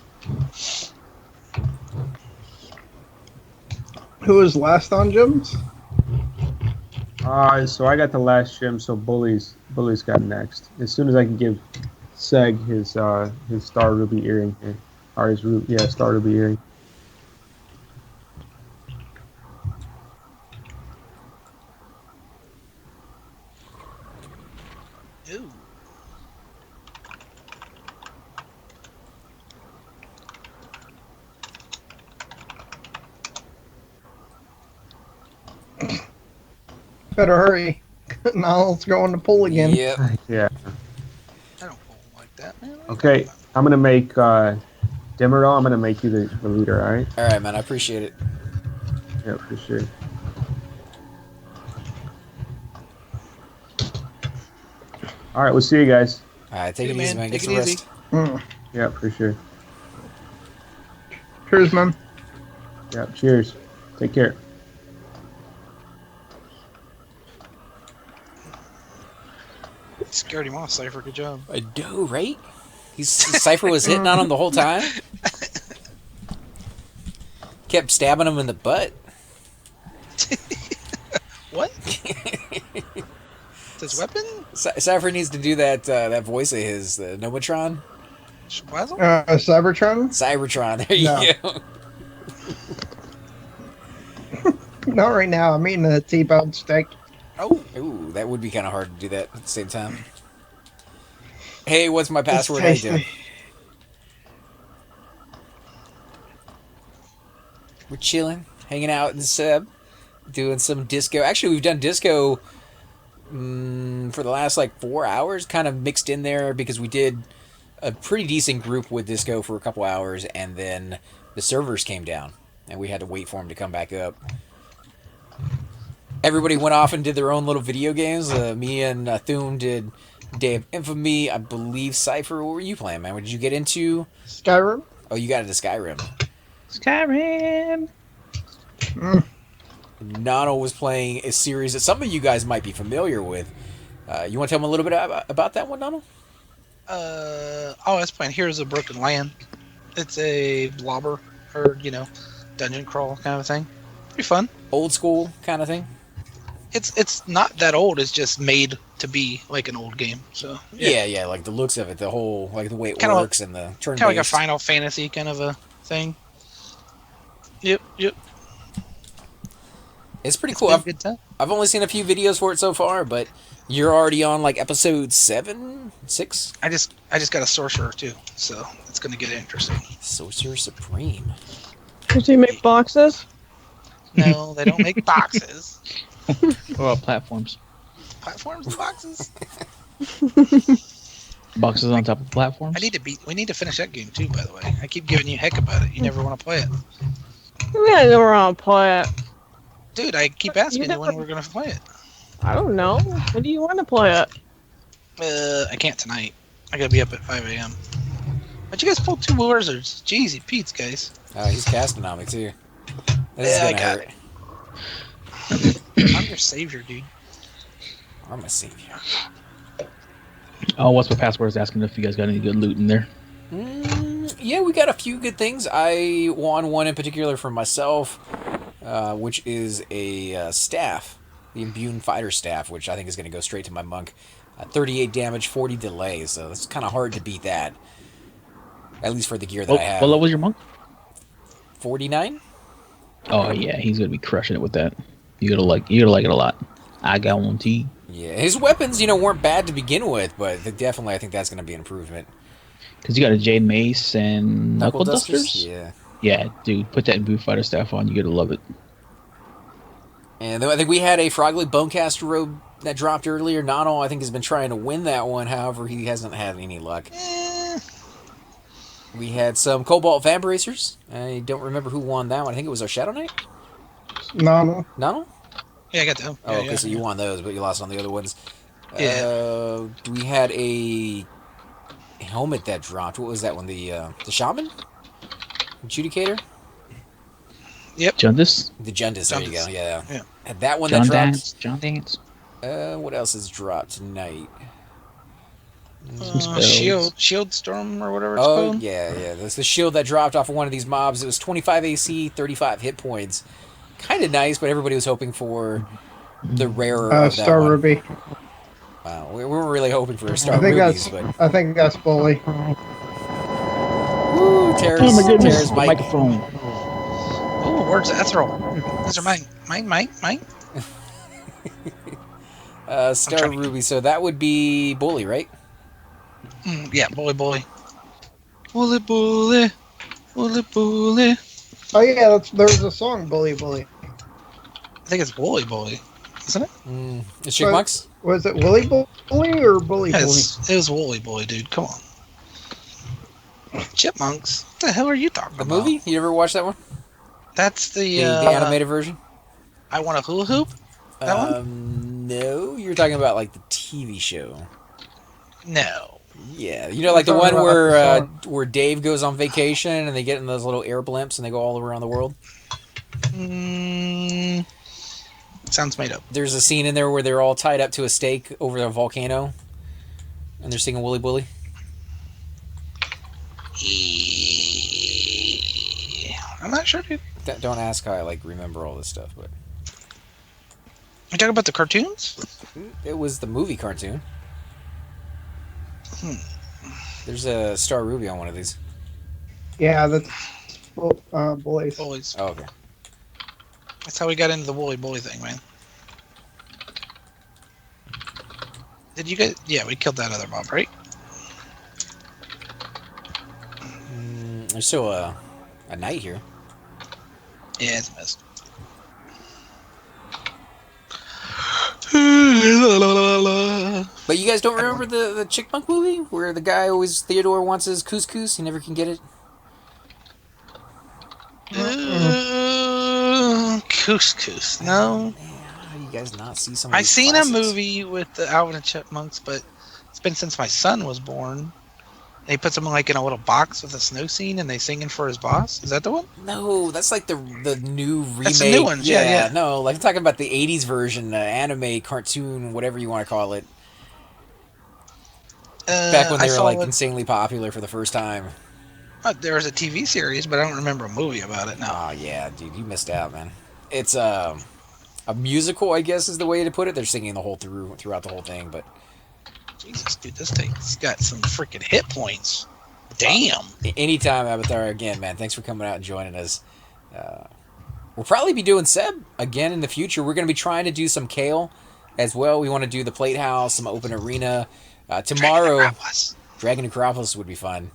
Who was last on gyms? So I got the last gem. So Bully's got next. As soon as I can give Seg his star ruby earring here, or his star ruby earring. Ooh. Better hurry. Now let's go on the pool again. Yep. Yeah. I don't pull like that, man. Okay, I'm gonna make Demerol. I'm gonna make you the leader. All right. All right, man. I appreciate it. Yeah, for sure. All right, we'll see you guys. All right, take Hey, it easy, man. man. Get Take some it easy. rest. Mm. Yeah, for sure. Cheers, man. Yeah, cheers. Take care. Scared him off, Cypher. Good job. I do, right? Cypher was hitting on him the whole time. Kept stabbing him in the butt. What? His weapon? Cypher needs to do that voice of his, the Nomatron. Schwazzle? Cybertron? Cybertron, there you No. go. Not right now. I'm eating a T-bone steak. Oh, Ooh, that would be kind of hard to do that at the same time. Hey, what's my It's password? How you doing? tasty. We're chilling, hanging out in Seb, doing some disco. Actually, we've done disco for the last 4 hours, kind of mixed in there because we did a pretty decent group with this go for a couple hours, and then the servers came down, and we had to wait for them to come back up. Everybody went off and did their own little video games. Me and Thum did Day of Infamy. I believe Cypher. What were you playing, man? What did you get into? Skyrim. Oh, you got into Skyrim. Skyrim. Nano was playing a series that some of you guys might be familiar with. You want to tell them a little bit about that one, Nano? I was playing Heroes of Broken Land. It's a blobber, or, dungeon crawl kind of thing. Pretty fun. Old school kind of thing? It's not that old. It's just made to be like an old game. So yeah, like the looks of it, the whole, like the way it kinda works, and the turn-based. kind of like a Final Fantasy kind of a thing. Yep. It's pretty It's cool. been a good time. I've only seen a few videos for it so far, but you're already on like episode 7, 6. I just got a sorcerer too, so it's gonna get interesting. Sorcerer Supreme. Does he make boxes? No, they don't make boxes. What about platforms? Platforms and boxes. Boxes on top of platforms? We need to finish that game too, by the way. I keep giving you heck about it. You never want to play it. Yeah, I never want to play it. Dude, I keep asking you never- when we're gonna play it. I don't know. When do you want to play it? I can't tonight. I gotta be up at 5 a.m. But you guys pulled 2 wizards. Jeezy Pete's, guys. Oh, he's casting on me too. This Yeah, I is gonna got hurt. I'm your savior, dude. I'm a savior. Oh, what's my password is asking if you guys got any good loot in there. Yeah, we got a few good things. I won one in particular for myself, which is a staff, the Imbune Fighter Staff, which I think is going to go straight to my monk. 38 damage, 40 delay, so it's kind of hard to beat that. At least for the gear that I have. What level was your monk? 49? Oh yeah, he's gonna be crushing it with that. You're gonna like it a lot. I got one T. Yeah, his weapons, weren't bad to begin with, but definitely I think that's going to be an improvement. Because you got a Jade Mace and Knuckle Dusters? Yeah. Yeah, dude, put that Imbue Fighter Staff on. You're gonna love it. And then I think we had a Frogly Bonecaster robe that dropped earlier. Nano, I think, has been trying to win that one. However, he hasn't had any luck. We had some Cobalt Vambracers. I don't remember who won that one. I think it was our Shadow Knight. No. Nano? Yeah, I got them. Oh, okay, so you won those, but you lost on the other ones. Yeah. We had a helmet that dropped. What was that one? The Shaman? Adjudicator? Yep. Jundis? The Jundis, there you go. Jundis. Yeah. And that one John that dropped. Dance? John Dance? What else has dropped tonight? Some spells. Shield Storm or whatever it's Oh, called. yeah. That's the shield that dropped off of one of these mobs. It was 25 AC, 35 hit points. Kind of nice, but everybody was hoping for the rarer of that Star one. Ruby. Wow, we weren't really hoping for a I Star think Rubies, that's. but... I think that's bully. Woo, Tara's, Oh my goodness, Tara's the mic. microphone. Oh, where's Ethereal? Those are mine. Star trying to- Ruby, so that would be Bully, right? Yeah, bully. Bully. Oh yeah, there's a song, Bully Bully. I think it's bully, isn't it? It's Chipmunks? Was it Willy Bully or Bully Yeah, Bully? it was woolly bully, dude. Come on. Chipmunks. What the hell are you talking The about? movie? You ever watched that one? That's The animated version? I want a hula hoop. That one? No, you're talking about like the TV show. No. Yeah, like the We're one talking where about where Dave goes on vacation and they get in those little air blimps and they go all around the world. Sounds made up. There's a scene in there where they're all tied up to a stake over a volcano, and they're singing "Wooly Bully." I'm not sure, dude. Don't ask how I remember all this stuff, but You talking about the cartoons? it was the movie cartoon. There's a Star Ruby on one of these. Yeah, that's Bullies. Bullies. Oh, okay. That's how we got into the woolly bully thing, man. Did you get? Yeah, we killed that other mob, right? There's still a knight here. Yeah, it's missed. But you guys don't remember the Chickpunk movie where the guy always Theodore wants his couscous, he never can get it. Couscous. No. How do you guys not see some? Of I these seen classics? a movie with the Alvin and Chipmunks, but it's been since my son was born. They put someone like in a little box with a snow scene, and they singing for his boss. Is that the one? No, that's like the new remake. That's the new ones, yeah. No, like I'm talking about the '80s version, anime, cartoon, whatever you want to call it. Back when they were like insanely popular for the first time. There was a TV series, but I don't remember a movie about it. No. Oh yeah, dude, you missed out, man. It's a musical, I guess is the way to put it. They're singing the whole throughout the whole thing, but Jesus, dude, this thing's got some freaking hit points. Damn. Anytime, Avatar, again, man. Thanks for coming out and joining us. We'll probably be doing Seb again in the future. We're going to be trying to do some Kale as well. We want to do the Plate House, some open arena. Tomorrow, Dragon Necropolis would be fun.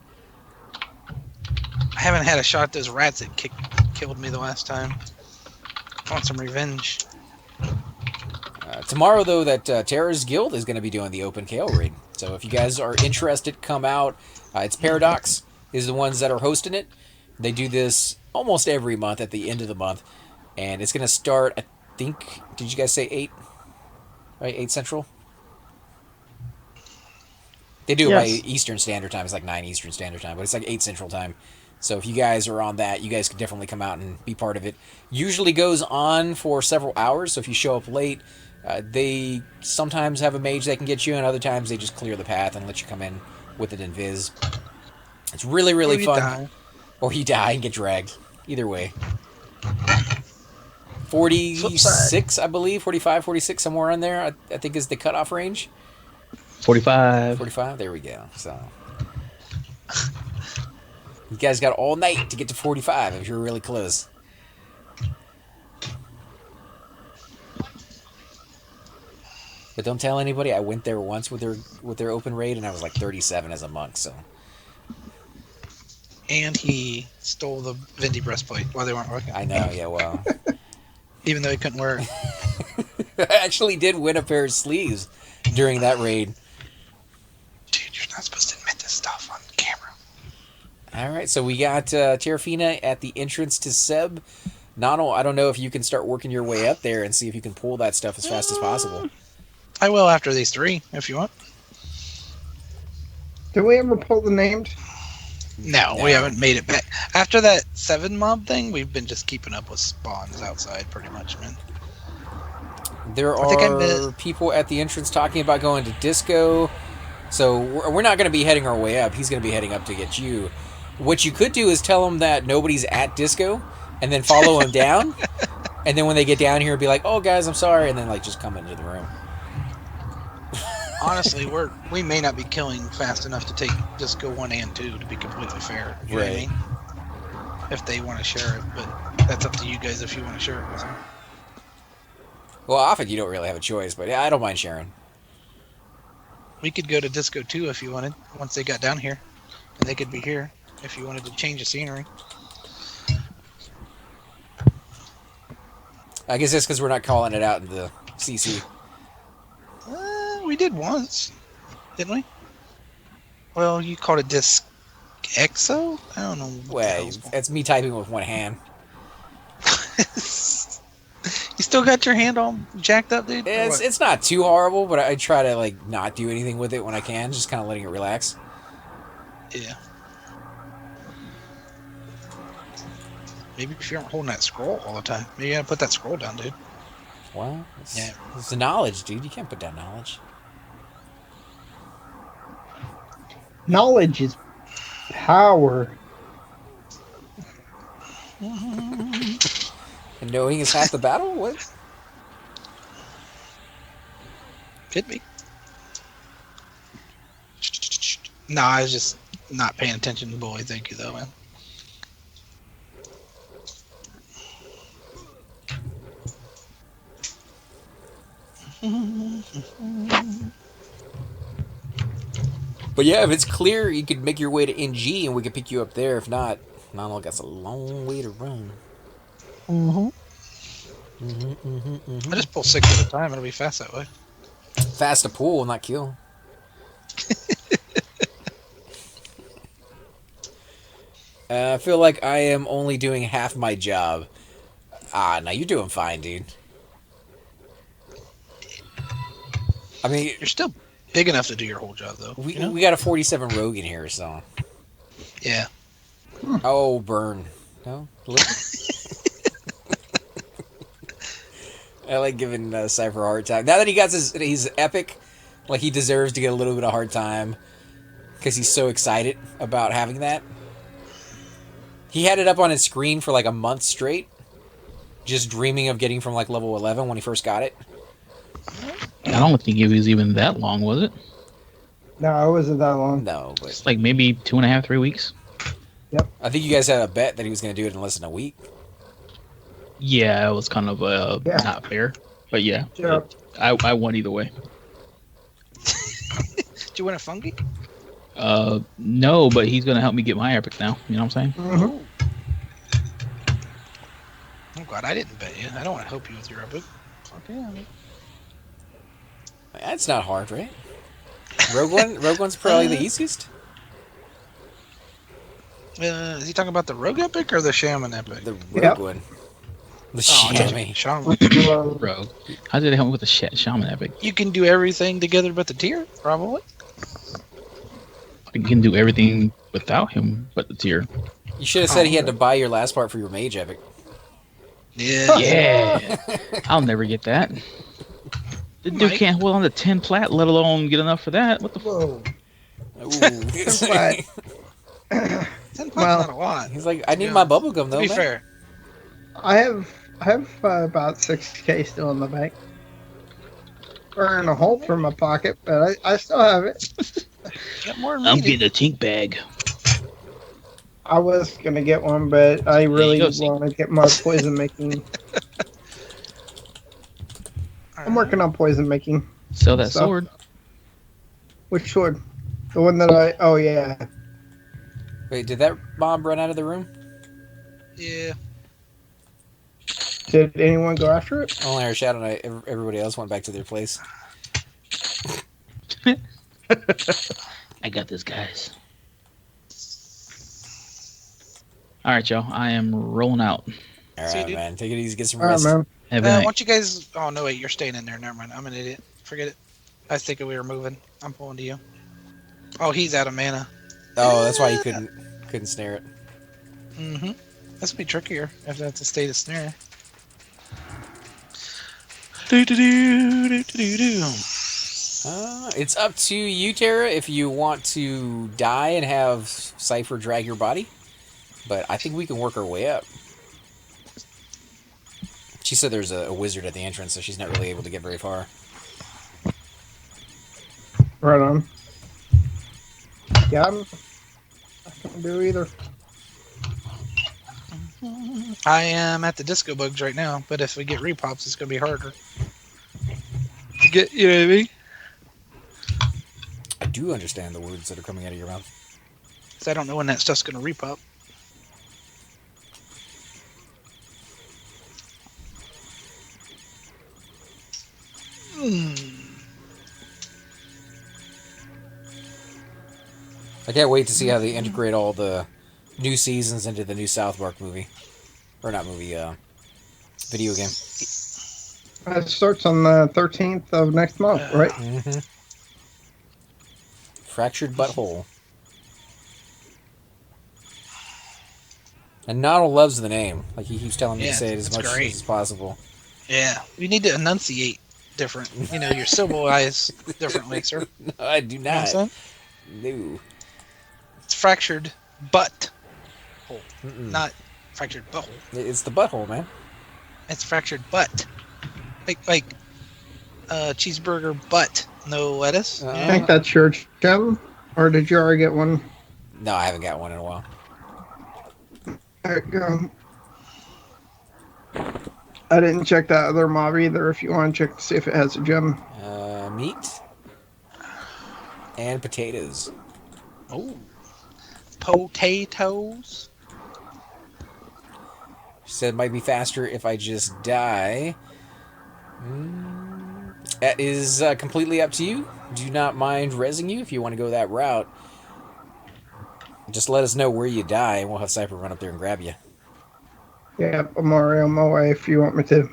I haven't had a shot at those rats that killed me the last time. I want some revenge. Tomorrow, though, that Terror's Guild is going to be doing the open Kale raid. So if you guys are interested, come out. It's Paradox is the ones that are hosting it. They do this almost every month at the end of the month. And it's going to start, I think, did you guys say 8? Right, 8 Central? They do it by Eastern Standard Time. It's like 9 Eastern Standard Time, but it's like 8 Central Time. So if you guys are on that, you guys can definitely come out and be part of it. Usually goes on for several hours, so if you show up late, they sometimes have a mage that can get you, and other times they just clear the path and let you come in with an invis. It's really, really fun. Die. Or you die and get dragged. Either way. 46, I believe. 45, 46, somewhere in there, I think is the cutoff range. 45. 45, there we go. So you guys got all night to get to 45 if you're really close. But don't tell anybody. I went there once with their open raid, and I was like 37 as a monk. So. And he stole the Vindy breastplate while they weren't working. I know. Yeah. Well. Even though he couldn't wear it. I actually did win a pair of sleeves during that raid. Dude, you're not supposed to admit this stuff on camera. All right, so we got Terrafina at the entrance to Seb. Nonal, I don't know if you can start working your way up there and see if you can pull that stuff as fast as possible. I will after these 3, if you want. Do we ever pull the names? No, we haven't made it back. After that 7 mob thing, we've been just keeping up with spawns outside pretty much, man. There are people at the entrance talking about going to disco. So we're not going to be heading our way up. He's going to be heading up to get you. What you could do is tell him that nobody's at disco and then follow him down. And then when they get down here, be like, oh, guys, I'm sorry. And then like just come into the room. Honestly, we may not be killing fast enough to take disco 1 and 2, to be completely fair. You know what I mean? If they want to share it. But that's up to you guys if you want to share it with them. Well, often you don't really have a choice, but yeah, I don't mind sharing. We could go to Disco 2 if you wanted, once they got down here. And they could be here if you wanted to change the scenery. I guess that's because we're not calling it out in the CC. We did once, didn't we? Well, you called it Disc Exo? I don't know. Well, it's me typing with one hand. You still got your hand all jacked up, dude? It's not too horrible, but I try to like not do anything with it when I can, just kind of letting it relax. Yeah. Maybe if you aren't holding that scroll all the time, maybe you gotta put that scroll down, dude. Well, it's the knowledge, dude. You can't put down knowledge. Knowledge is power. And knowing is half the battle? What? Could be. Nah, I was just not paying attention to Bully. Thank you, though, man. But yeah, if it's clear, you could make your way to NG and we could pick you up there. If not, Nonal got a long way to run. I just pull 6 at a time. It'll be fast that way. Fast to pull, not kill. I feel like I am only doing half my job. Ah, no, you're doing fine, dude. I mean, You're still big enough to do your whole job, though. we, You know? we got a 47 rogue in here, so. Yeah. Oh, burn. No? I like giving Cypher a hard time. Now that he's epic, like he deserves to get a little bit of hard time because he's so excited about having that. He had it up on his screen for like a month straight, just dreaming of getting from like level 11 when he first got it. I don't think it was even that long, was it? No, it wasn't that long. No, but It's like maybe 2.5, 3 weeks. I think you guys had a bet that he was going to do it in less than a week. Yeah, it was kind of Yeah. not fair, but yeah, Yeah. I won either way. Did you win a fungi? No, but he's gonna help me get my epic now. You know what I'm saying? Mhm. I'm glad I didn't bet you. I don't want to help you with your epic. Fuck yeah. That's not hard, right? Rogue One's probably the easiest. Is he talking about the rogue epic or the shaman epic? The Rogue Yep. One. The Oh, I thought Shaman. you- shaman. Well, Bro, how did it help me with the shaman epic? You can do everything together but the tier, probably. I can do everything without him, but the tier. You should have said he had to buy your last part for your mage epic. Yeah. Yeah, I'll never get that. The dude Mike. can't hold on to 10 plat, let alone get enough for that. What the fuck? whoa. Ooh. But 10 points Well, not a lot. He's like, I need Yeah. my bubblegum To though, be man. fair. I have about 6K still in the bank. Burning a hole from my pocket, but I still have it. You got more than I'm me, getting a tink bag. I was gonna get one, but I really go, see. want to get my poison making. I'm working on poison making. Sell that So- sword. Which sword? The one that I. Oh yeah. Wait, did that mob run out of the room? Yeah. Did anyone go after it? Only our shadow knight. Everybody else went back to their place. I got this, guys. All right, y'all. I am rolling out. All See you, right, dude. man. Take it easy. Get some All right, rest. man. Have a Why night. don't you guys... Oh, no, wait. You're staying in there. Never mind. I'm an idiot. Forget it. I was thinking we were moving. I'm pulling to you. Oh, he's out of mana. Oh, that's why you couldn't snare it. Mm-hmm. That's gonna be trickier if that's a state of snare. It's up to you, Tara, if you want to die and have Cypher drag your body. But I think we can work our way up. She said there's a wizard at the entrance, so she's not really able to get very far. Right on. Yeah, I can't do either. I am at the disco bugs right now, but if we get repops, it's gonna be harder to get. You know what I mean? I do understand the words that are coming out of your mouth. 'Cause I don't know when that stuff's gonna repop. I can't wait to see how they integrate all the new seasons into the new South Park movie. Or not movie, video game. It starts on the 13th of next month, right? Mm-hmm. Fractured Butthole. And Noddle loves the name. Like, he keeps telling me to Yeah, say it as it's much great. as possible. Yeah, you need to enunciate different. You know, your syllable eyes differently, sir. You No, I do know what I'm not. saying? No. It's fractured butt hole, Mm-mm. not fractured butthole. It's the butthole, man. It's fractured butt, like cheeseburger butt, no lettuce. Uh-uh. I think that's your gem, or did you already get one? No, I haven't got one in a while. There you go. I didn't check that other mob either. If you want to check to see if it has a gem. Meat. And potatoes. Oh, potatoes. She said it might be faster if I just die. That is completely up to you. Do not mind rezzing you if you want to go that route. Just let us know where you die, and we'll have Cypher run up there and grab you. Yeah, I'm already on my way if you want me to.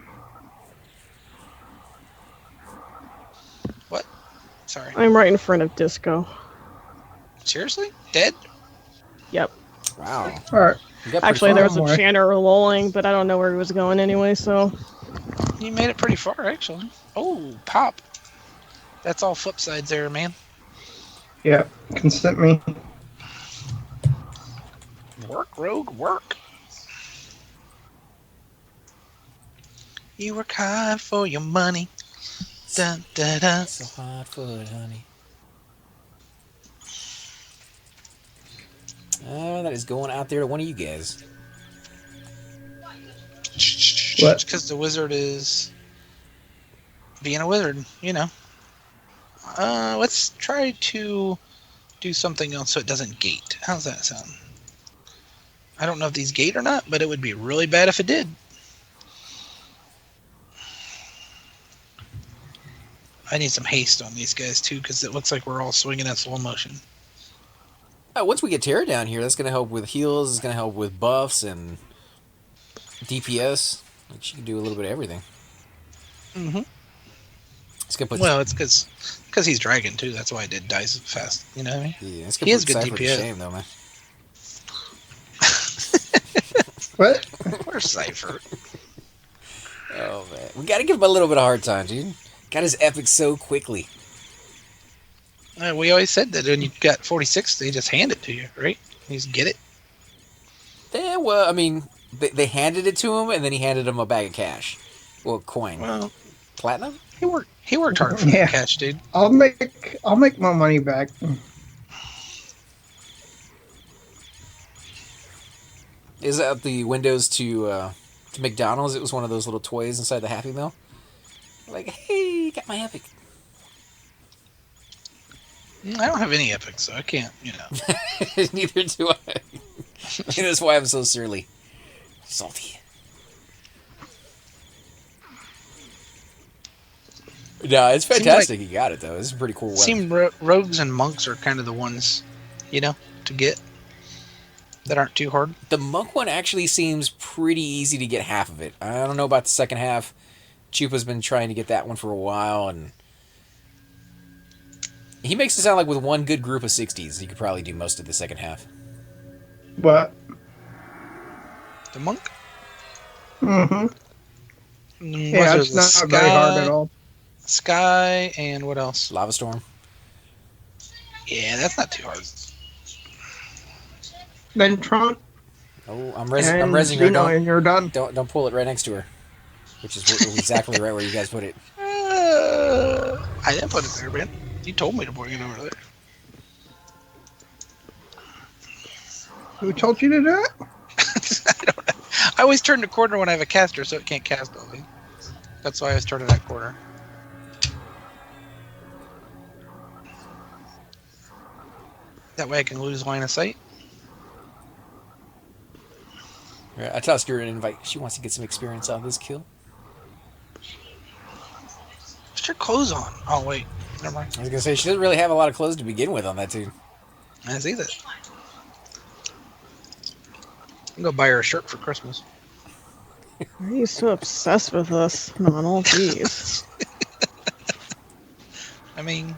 What? Sorry. I'm right in front of Disco. Seriously? Dead? Yep. Wow. Alright. You got pretty Actually, far. there was a Somewhere. chanter lolling, but I don't know where he was going anyway, so... You made it pretty far, actually. Oh, pop. That's all flip sides there, man. Yeah, consent me. Work, Rogue, work. You work hard for your money. Dun, dun, dun. So hard for it, honey. That is going out there to one of you guys. What? Because the wizard is being a wizard, you know. Let's try to do something else so it doesn't gate. How's that sound? I don't know if these gate or not, but it would be really bad if it did. I need some haste on these guys too, because it looks like we're all swinging in slow motion. Once we get Terra down here, that's going to help with heals. It's going to help with buffs and DPS. Like, she can do a little bit of everything. Mm-hmm. It's gonna put Well, it's because he's dragon too. That's why it did die so fast. You know what I mean? yeah, it's he gonna has put good Cypher to DPS. shame, though, man. What? Where's Cypher? Oh man, we gotta give him a little bit of hard time, dude. Got his epic so quickly. We always said that when you got 46, they just hand it to you, right? You just get it. Yeah, well, I mean, they handed it to him, and then he handed him a bag of cash. Well, coin. Well, Platinum? he worked hard for Yeah. that cash, dude. I'll make my money back. Is that the windows to McDonald's? It was one of those little toys inside the Happy Meal. Like, hey, got my epic. I don't have any epics, so I can't, you know. Neither do I. That's why I'm so surly. Salty. No, it's fantastic. He got it though. This is a pretty cool weapon. Seem rogues and monks are kind of the ones, you know, to get that aren't too hard. The monk one actually seems pretty easy to get half of it. I don't know about the second half. Chupa's been trying to get that one for a while, and he makes it sound like with one good group of 60s, you could probably do most of the second half. What? The monk. Mm-hmm. Yeah, What's it's there? not very hard at all. Sky and what else? Lava Storm. Yeah, that's not too hard. Then Trump. Oh, I'm rezzing her. And you're done. Don't pull it right next to her. Which is exactly right where you guys put it. I didn't put it there, man. You told me to bring it over there. Who told you to do it? I don't know. I always turn the corner when I have a caster, so it can't cast on me. That's why I always turn to that corner. That way I can lose line of sight. Right, I tossed her an invite. She wants to get some experience on this kill. Put your clothes on. Oh, wait. Never mind. I was gonna say she doesn't really have a lot of clothes to begin with on that team. I see that. I'm gonna buy her a shirt for Christmas. Why are you so obsessed with us, Donald? Jeez. I mean,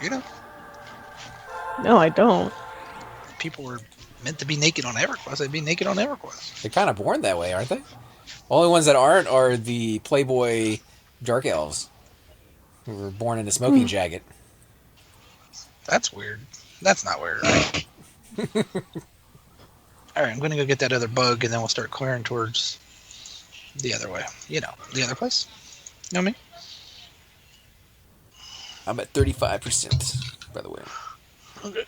you know, No, I don't. people were meant to be naked on Everquest. They'd be naked on Everquest. They're kind of born that way, aren't they? Only ones that aren't are the Playboy Dark Elves, who were born in a smoking jacket. That's weird. That's not weird, right? Alright, I'm gonna go get that other bug and then we'll start clearing towards the other way. You know, the other place. You know what I'm at 35%, by the way. I mean? Okay.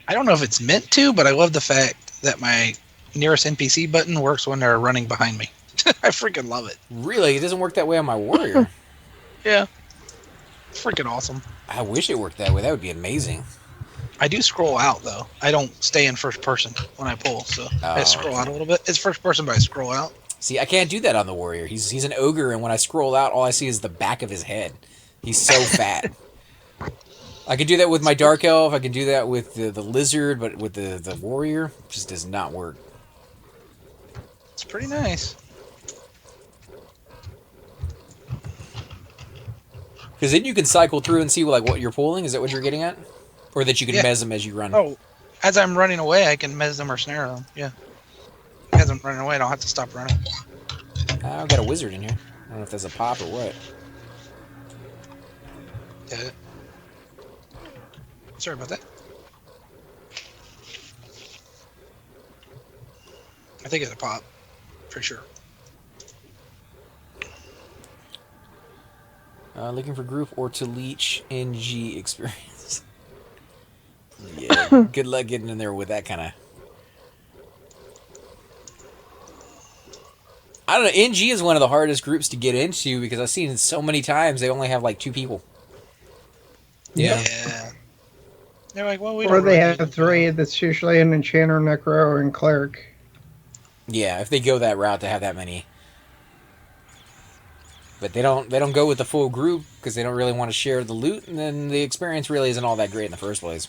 I don't know if it's meant to, but I love the fact that my nearest NPC button works when they're running behind me. I freaking love it. Really? It doesn't work that way on my warrior. Yeah. Freaking awesome. I wish it worked that way. That would be amazing. I do scroll out though. I don't stay in first person when I pull, so I Oh, scroll okay. out a little bit. It's first person, but I scroll out. See, I can't do that on the warrior. He's an ogre, and when I scroll out, all I see is the back of his head. He's so fat. I can do that with my dark elf. I can do that with the lizard, but with the warrior, it just does not work. It's pretty nice. Because then you can cycle through and see like what you're pulling. Is that what you're getting at? Or that you can mez them as you run? Oh, as I'm running away, I can mez them or snare them. Yeah. As I'm running away, I don't have to stop running. I've got a wizard in here. I don't know if that's a pop or what. Yeah. Sorry about that. I think it's a pop, for sure. Looking for group or to leech NG experience. Yeah, good luck getting in there with that kind of... I don't know, NG is one of the hardest groups to get into because I've seen it so many times they only have like 2 people. Yeah. They're like, well, we Or don't they really have 3. That's usually an enchanter, necro, and cleric. Yeah, if they go that route to have that many. But they don't go with the full group because they don't really want to share the loot, and then the experience really isn't all that great in the first place.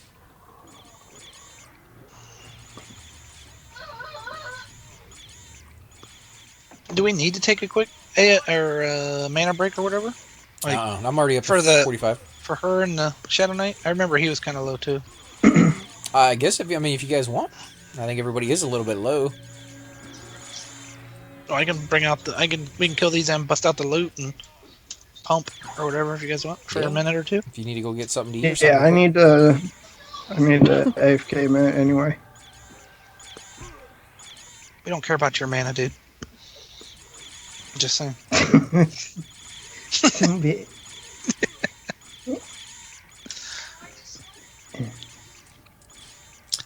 Do we need to take a quick mana break or whatever? Like, I'm already up for to the 45. For her and the Shadow Knight? I remember he was kind of low too. I guess if you guys want, I think everybody is a little bit low. Oh, I can bring out we can kill these and bust out the loot and pump or whatever if you guys want for a minute or two. If you need to go get something to eat or something. Yeah, I need a AFK minute anyway. We don't care about your mana, dude. Just saying.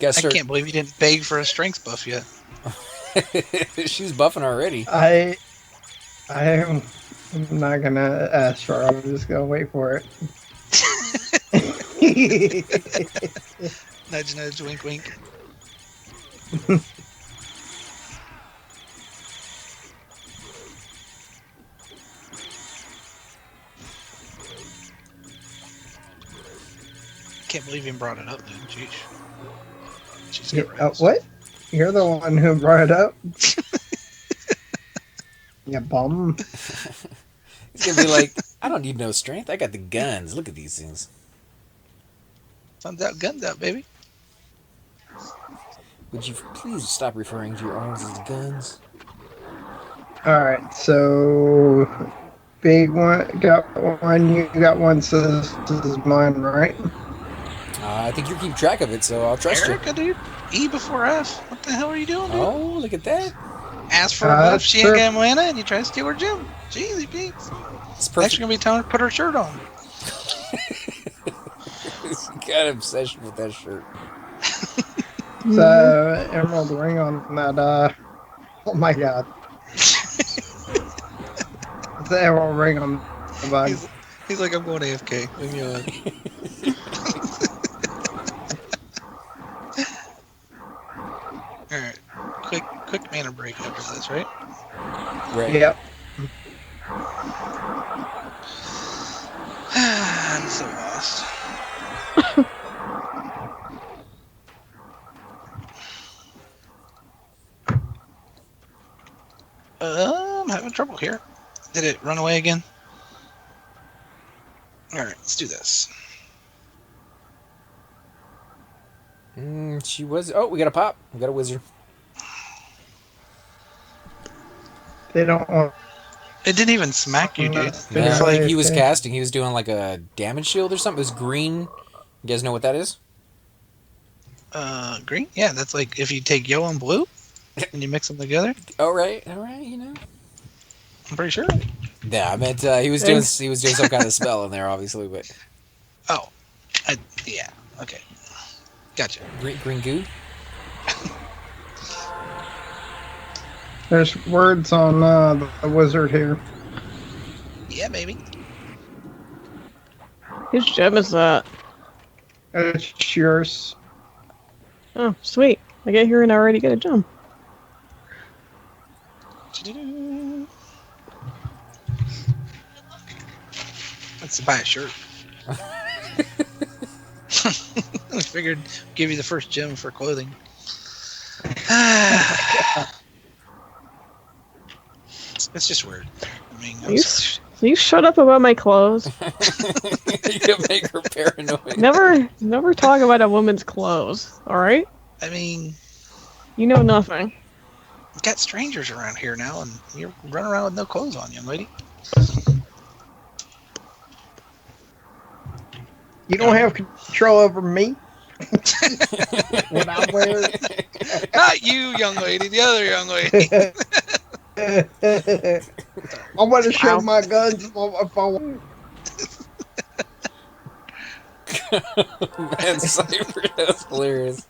I can't believe you didn't beg for a strength buff yet. She's buffing already. I'm not gonna ask for it. I'm just gonna wait for it. Nudge, nudge, wink, wink. Can't believe you brought it up, dude. Jeez. What? You're the one who brought it up? You bum. He's gonna be like, I don't need no strength. I got the guns. Look at these things. Sun's out, guns out, baby. Would you please stop referring to your arms as guns? Alright, so... Big one, got one, you got one, so this is mine, right? I think you keep track of it, so I'll trust Erica, dude. E before F. What the hell are you doing, dude? Oh, look at that. Ask for a buff, she ain't got mana, and you try to steal her gem. Jeezy Pete's. It's Next, you're going to be telling her to put her shirt on. He's got an obsession with that shirt. So, emerald ring on that, oh my god. It's the emerald ring on the bug. He's like, I'm going AFK. Leave me alone. Alright. Quick mana break after this, right? Right. Yep. I'm so lost. I'm having trouble here. Did it run away again? Alright, let's do this. She was... Oh, we got a pop. We got a wizard. They don't want... It didn't even smack you, dude. Yeah, It's like he was casting. He was doing like a damage shield or something. It was green. You guys know what that is? Green? Yeah, that's like if you take yellow and blue and you mix them together. All right, you know. I'm pretty sure. Yeah, I meant he was doing some kind of spell in there, obviously, but Oh, yeah. Okay, gotcha. green goo. There's words on the wizard here. Yeah, baby. Whose gem is that? It's yours. Oh, sweet. I get here and I already get a gem. Let's buy a shirt. I figured give you the first gem for clothing. It's just weird. I mean, You shut up about my clothes. You make her paranoid. Never talk about a woman's clothes, alright? I mean, You know nothing. we've got strangers around here now, and you're running around with no clothes on, young lady. You don't have control over me. What I wear. Not you, young lady. The other young lady. I want to show my guns if I want. Man, Cypher, that's hilarious.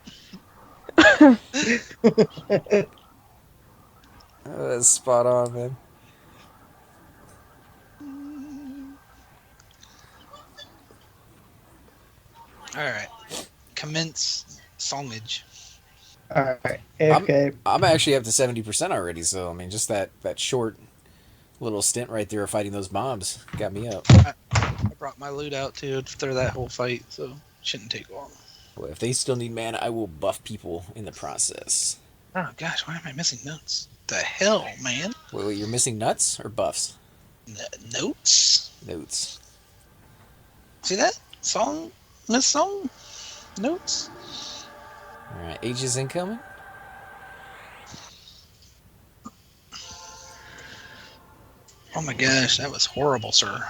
That's spot on, man. All right. Commence songage. Alright, okay. I'm actually up to 70% already, so I mean, just that short little stint right there of fighting those mobs got me up. I brought my loot out too through that whole fight, so shouldn't take long. Well, if they still need mana, I will buff people in the process. Oh gosh, why am I missing notes? The hell, man? Wait, you're missing nuts or buffs? Notes? Notes. See that? Song? Miss song? Notes? Alright, H is incoming. Oh my gosh, that was horrible, sir.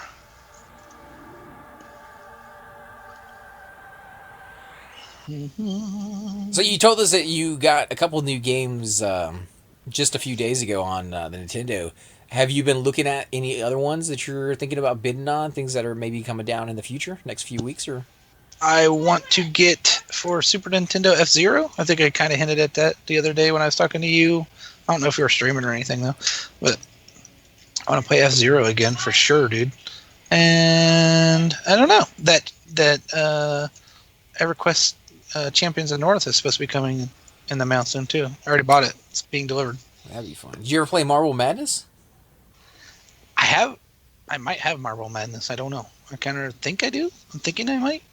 So you told us that you got a couple new games just a few days ago on the Nintendo. Have you been looking at any other ones that you're thinking about bidding on? Things that are maybe coming down in the future, next few weeks, or? I want to get for Super Nintendo F-Zero. I think I kind of hinted at that the other day when I was talking to you. I don't know if you were streaming or anything though, but I want to play F-Zero again for sure, dude. And I don't know that Everquest Champions of the North is supposed to be coming in the mail soon too. I already bought it. It's being delivered. That'd be fun. Did you ever play Marble Madness? I might have Marble Madness. I don't know. I kind of think I do. I'm thinking I might.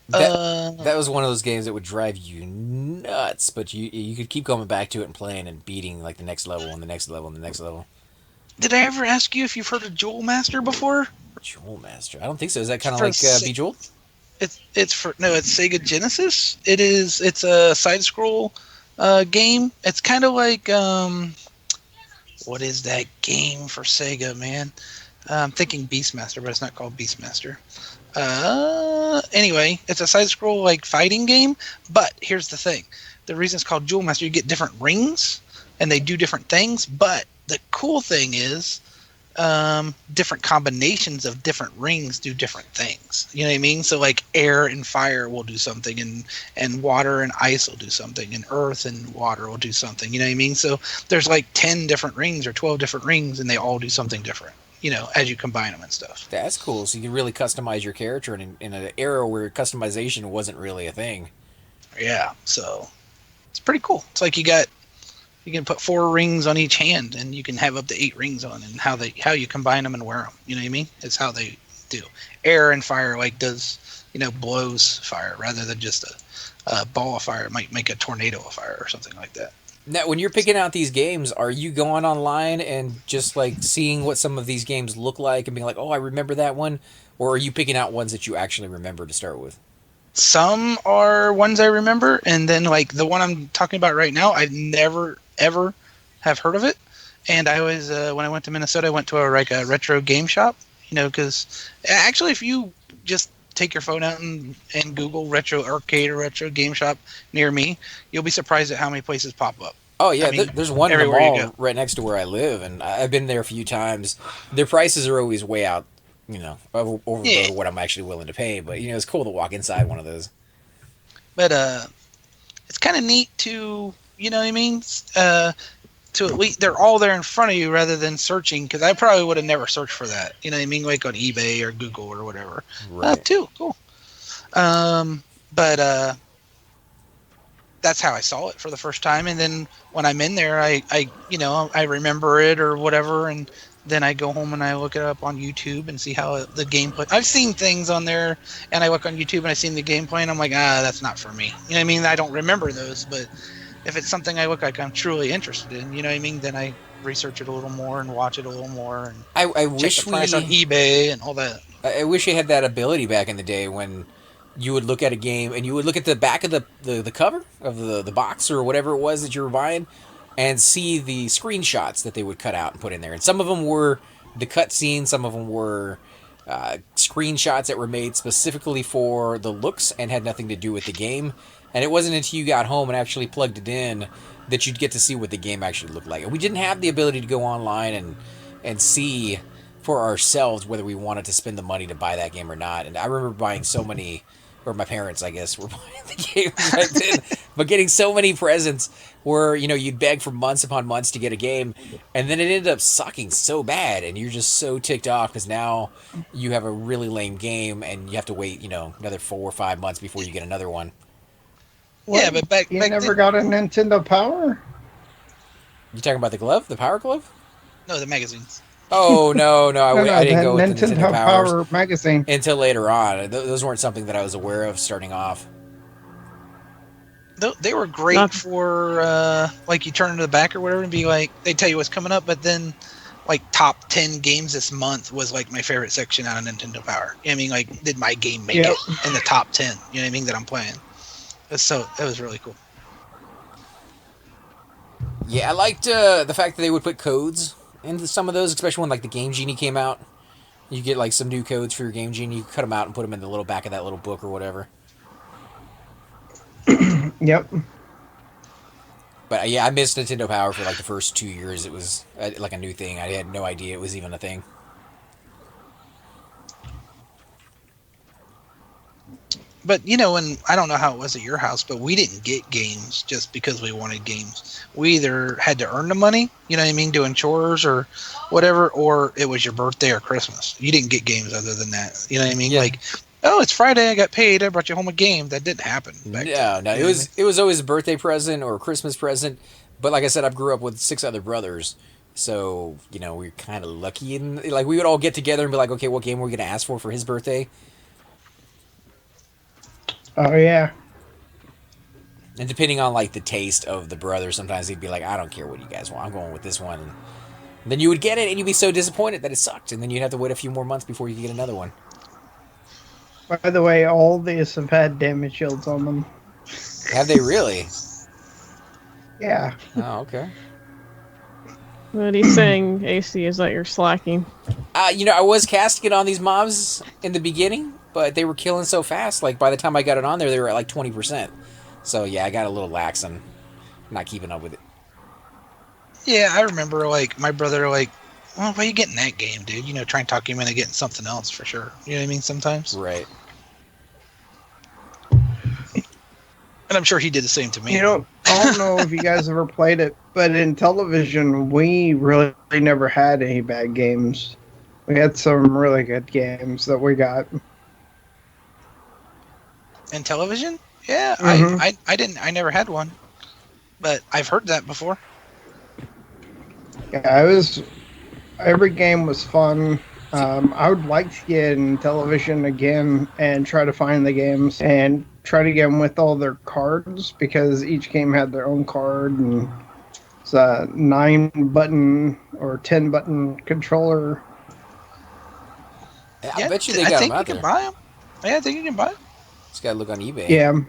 That was one of those games that would drive you nuts, but you could keep going back to it and playing and beating like the next level and the next level and the next level. Did I ever ask you if you've heard of Jewel Master before? Jewel Master? I don't think so. Is that kind of For like Bejeweled? It's Sega Genesis. It's a side scroll game. It's kind of like what is that game for Sega, man? I'm thinking Beastmaster, but it's not called Beastmaster. Anyway, it's a side scroll like fighting game, but here's the thing. The reason it's called Jewel Master, you get different rings and they do different things, but the cool thing is different combinations of different rings do different things. You know what I mean? So like air and fire will do something, and water and ice will do something, and earth and water will do something. You know what I mean? So there's like 10 different rings or 12 different rings, and they all do something different, you know, as you combine them and stuff. That's cool. So you can really customize your character in an era where customization wasn't really a thing. Yeah, so it's pretty cool. It's like you can put 4 rings on each hand, and you can have up to 8 rings on, and how you combine them and wear them. You know what I mean? It's how they do. Air and fire does, blows fire rather than just a ball of fire. It might make a tornado of fire or something like that. Now, when you're picking out these games, are you going online and just like seeing what some of these games look like and being like, oh, I remember that one? Or are you picking out ones that you actually remember to start with? Some are ones I remember, and then like the one I'm talking about right now, I've never ever have heard of it. And I was when I went to Minnesota, I went to a retro game shop, because actually if you just take your phone out and Google retro arcade or retro game shop near me, you'll be surprised at how many places pop up. Oh yeah, there's one in the everywhere you mall go. right next to where I live, and I've been there a few times. Their prices are always way out, over what I'm actually willing to pay. But it's cool to walk inside one of those. But it's kind of neat to, you know what I mean? To at least they're all there in front of you rather than searching, because I probably would have never searched for that. You know what I mean? Like on eBay or Google or whatever. Right. Too cool. But that's how I saw it for the first time. And then when I'm in there, I remember it or whatever, and then I go home and I look it up on YouTube and see how the gameplay. I've seen things on there, and I look on YouTube and I've seen the gameplay, and I'm like, that's not for me. You know what I mean? I don't remember those, but if it's something I look like I'm truly interested in, you know what I mean? Then I research it a little more and watch it a little more and I check wish the price on eBay and all that. I wish we had that ability back in the day when you would look at a game and you would look at the back of the cover of the box or whatever it was that you were buying and see the screenshots that they would cut out and put in there. And some of them were the cutscenes, some of them were screenshots that were made specifically for the looks and had nothing to do with the game. And it wasn't until you got home and actually plugged it in that you'd get to see what the game actually looked like. And we didn't have the ability to go online and see for ourselves whether we wanted to spend the money to buy that game or not. And I remember buying so many, or my parents, I guess, were buying the games back then, but getting so many presents where, you'd beg for months upon months to get a game, and then it ended up sucking so bad, and you're just so ticked off because now you have a really lame game, and you have to wait, another 4 or 5 months before you get another one. Yeah, but back never got a Nintendo Power? You talking about the glove? The Power Glove? No, the magazines. Oh, no, I didn't go with the Nintendo Power magazine until later on. Those weren't something that I was aware of starting off. They were great for, like, you turn to the back or whatever and be like, they tell you what's coming up, but then, like, top 10 games this month was, like, my favorite section out of Nintendo Power. You know what I mean? Like, did my game make it in the top 10? You know what I mean? That I'm playing. That was really cool. Yeah, I liked the fact that they would put codes into some of those, especially when, like, the Game Genie came out. You get, like, some new codes for your Game Genie. You cut them out and put them in the little back of that little book or whatever. Yep. But, yeah, I missed Nintendo Power for, like, the first 2 years. It was, like, a new thing. I had no idea it was even a thing. But, and I don't know how it was at your house, but we didn't get games just because we wanted games. We either had to earn the money, you know what I mean, doing chores or whatever, or it was your birthday or Christmas. You didn't get games other than that. You know what I mean? Yeah. Like, oh, it's Friday, I got paid, I brought you home a game. That didn't happen back then. No, it was always a birthday present or a Christmas present. But like I said, I grew up with 6 other brothers. So, we were kind of lucky. And, like, we would all get together and be like, okay, what game are we going to ask for his birthday? Oh, yeah. And depending on, like, the taste of the brother, sometimes he'd be like, I don't care what you guys want. I'm going with this one. And then you would get it, and you'd be so disappointed that it sucked. And then you'd have to wait a few more months before you could get another one. By the way, all these have had damage shields on them. Have they really? Yeah. Oh, okay. What he's saying, AC, is that you're slacking. I was casting it on these mobs in the beginning, but they were killing so fast. Like, by the time I got it on there, they were at, like, 20%. So, yeah, I got a little lax and not keeping up with it. Yeah, I remember, like, my brother, like, well, why are you getting that game, dude? Try and talk him into getting something else for sure. You know what I mean? Sometimes. Right. And I'm sure he did the same to me. I don't know if you guys ever played it, but in television, we really never had any bad games. We had some really good games that we got. In television? Yeah, Mm-hmm. I never had one. But I've heard that before. Yeah, every game was fun. I would like to get in television again and try to find the games and try to get them with all their cards, because each game had their own card, and it's a 9-button or 10-button controller. Yeah, I bet you they got them out there. I think you can buy them. Yeah, I think you can buy them. Just gotta look on eBay. Yeah.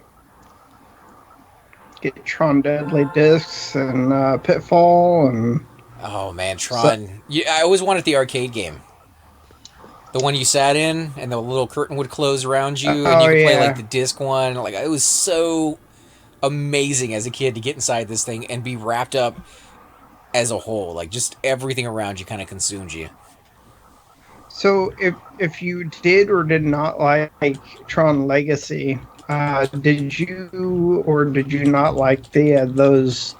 Get Tron Deadly Discs and Pitfall and... Oh, man, Tron. I always wanted the arcade game. The one you sat in, and the little curtain would close around you, and you could play, like, the disc one. Like, it was so amazing as a kid to get inside this thing and be wrapped up as a whole. Like, just everything around you kind of consumed you. So, if you did or did not like Tron Legacy, did you or did you not like those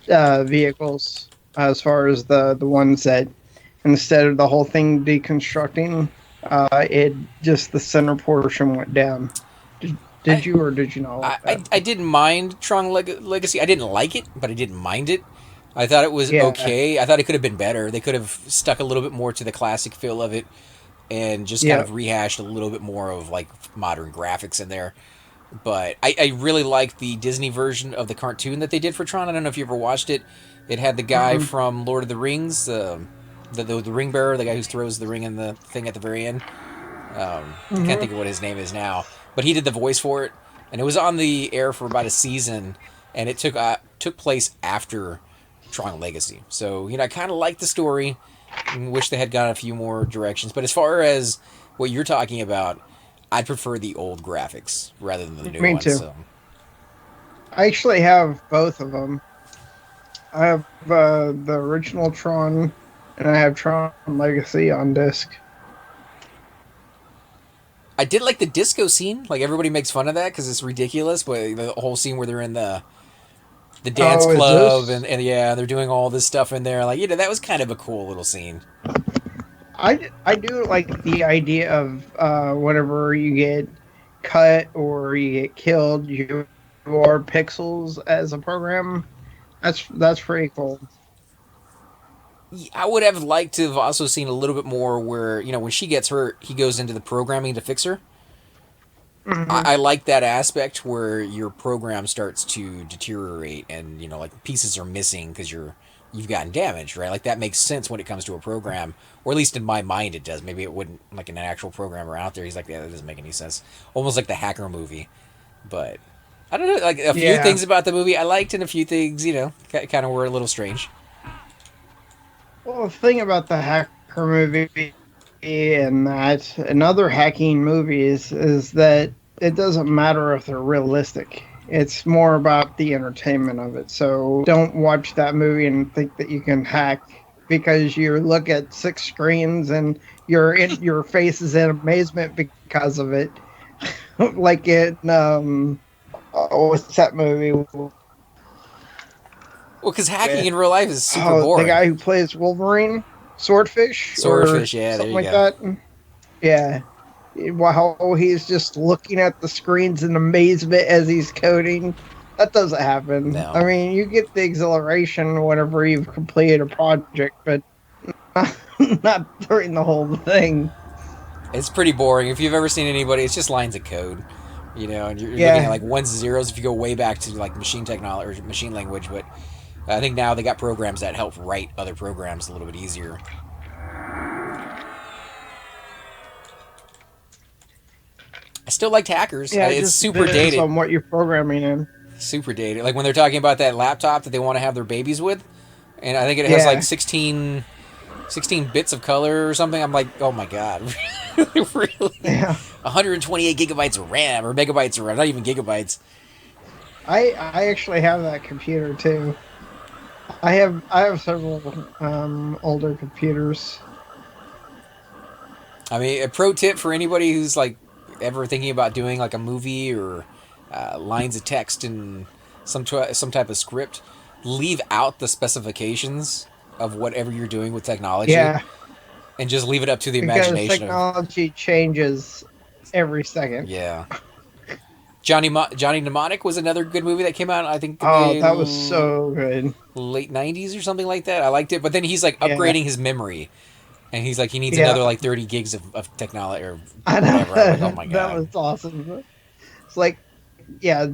vehicles, as far as the ones that, instead of the whole thing deconstructing, it just the center portion went down? Did you or did you not like that? I didn't mind Tron Legacy. I didn't like it, but I didn't mind it. I thought it was Yeah. okay. I thought it could have been better. They could have stuck a little bit more to the classic feel of it and just kind Yeah. of rehashed a little bit more of like modern graphics in there. But I really liked the Disney version of the cartoon that they did for Tron. I don't know if you ever watched it. It had the guy from Lord of the Rings, the ring bearer, the guy who throws the ring in the thing at the very end. I can't think of what his name is now, but he did the voice for it, and it was on the air for about a season, and it took place after Tron Legacy. So I kind of liked the story, and wish they had gone a few more directions. But as far as what you're talking about, I prefer the old graphics rather than the new Me ones. too. So. I actually have both of them. I have the original Tron, and I have Tron Legacy on disc. I did like the disco scene. Like everybody makes fun of that because it's ridiculous, but the whole scene where they're in the dance Oh, is club this? and yeah, they're doing all this stuff in there. Like that was kind of a cool little scene. I do like the idea of whenever you get cut or you get killed, you are pixels as a program. That's pretty cool. I would have liked to have also seen a little bit more where when she gets hurt, he goes into the programming to fix her. I like that aspect where your program starts to deteriorate and like pieces are missing because you've gotten damaged, right? Like that makes sense when it comes to a program, or at least in my mind it does. Maybe it wouldn't, like an actual programmer out there. He's like, yeah, that doesn't make any sense. Almost like the Hacker movie, but I don't know. Like a few things about the movie I liked, and a few things kind of were a little strange. Well, the thing about the hacker movie and other hacking movies is that it doesn't matter if they're realistic. It's more about the entertainment of it. So don't watch that movie and think that you can hack because you look at 6 screens and your face is in amazement because of it. Like in what's that movie? Well, because hacking in real life is super The boring. guy who plays Wolverine, Swordfish, Swordfish, or yeah, there something you like go. that. Yeah, while he's just looking at the screens in amazement as he's coding. That doesn't happen. No. I mean, you get the exhilaration whenever you've completed a project, but not during the whole thing. It's pretty boring. If you've ever seen anybody, it's just lines of code, and you're Yeah. looking at like ones and zeros if you go way back to like machine technology or machine language. But I think now they got programs that help write other programs a little bit easier. I still liked Hackers. Yeah, It's just super depends dated. on what you're programming in. Super dated. Like when they're talking about that laptop that they want to have their babies with, and I think it has Yeah. like 16 bits of color or something. I'm like, oh my god, really? Yeah. 128 gigabytes of RAM or megabytes of RAM, not even gigabytes. I actually have that computer too. I have several older computers. I mean, a pro tip for anybody who's like ever thinking about doing like a movie or lines of text in some type of script, leave out the specifications of whatever you're doing with technology. Yeah, And just leave it up to the because imagination. technology changes every second. Yeah. Johnny Mnemonic was another good movie that came out, I think. Oh, that was so good. Late 90s or something like that. I liked it. But then he's like upgrading his memory. And he's like, he needs another like 30 gigs of technology or I know. whatever. I'm like, oh my That God. was awesome. It's like, yeah,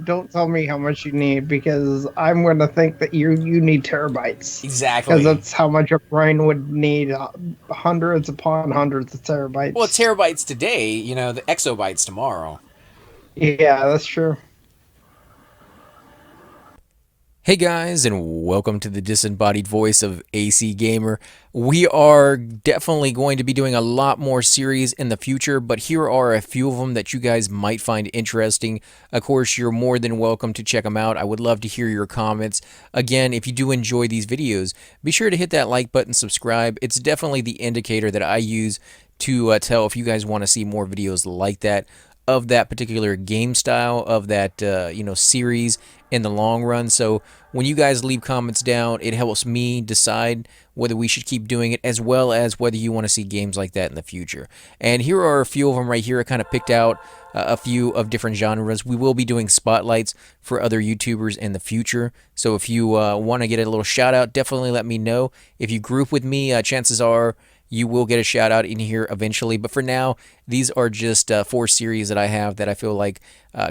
don't tell me how much you need because I'm going to think that you need terabytes. Exactly. Because that's how much a brain would need, hundreds upon hundreds of terabytes. Well, terabytes today, the exobytes tomorrow. Yeah, that's true. Hey guys, and welcome to the disembodied voice of AC Gamer. We are definitely going to be doing a lot more series in the future, but here are a few of them that you guys might find interesting. Of course, you're more than welcome to check them out. I would love to hear your comments. Again, if you do enjoy these videos, be sure to hit that like button, subscribe. It's definitely the indicator that I use to tell if you guys want to see more videos like that. of that particular game style, of that series in the long run. So when you guys leave comments down, it helps me decide whether we should keep doing it, as well as whether you want to see games like that in the future. And here are a few of them right here. I kind of picked out a few of different genres. We will be doing spotlights for other YouTubers in the future. So if you want to get a little shout out, definitely let me know. If you group with me, chances are you will get a shout out in here eventually. But for now, these are just 4 series that I have that I feel like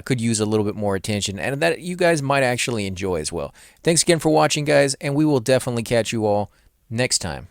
could use a little bit more attention and that you guys might actually enjoy as well. Thanks again for watching, guys, and we will definitely catch you all next time.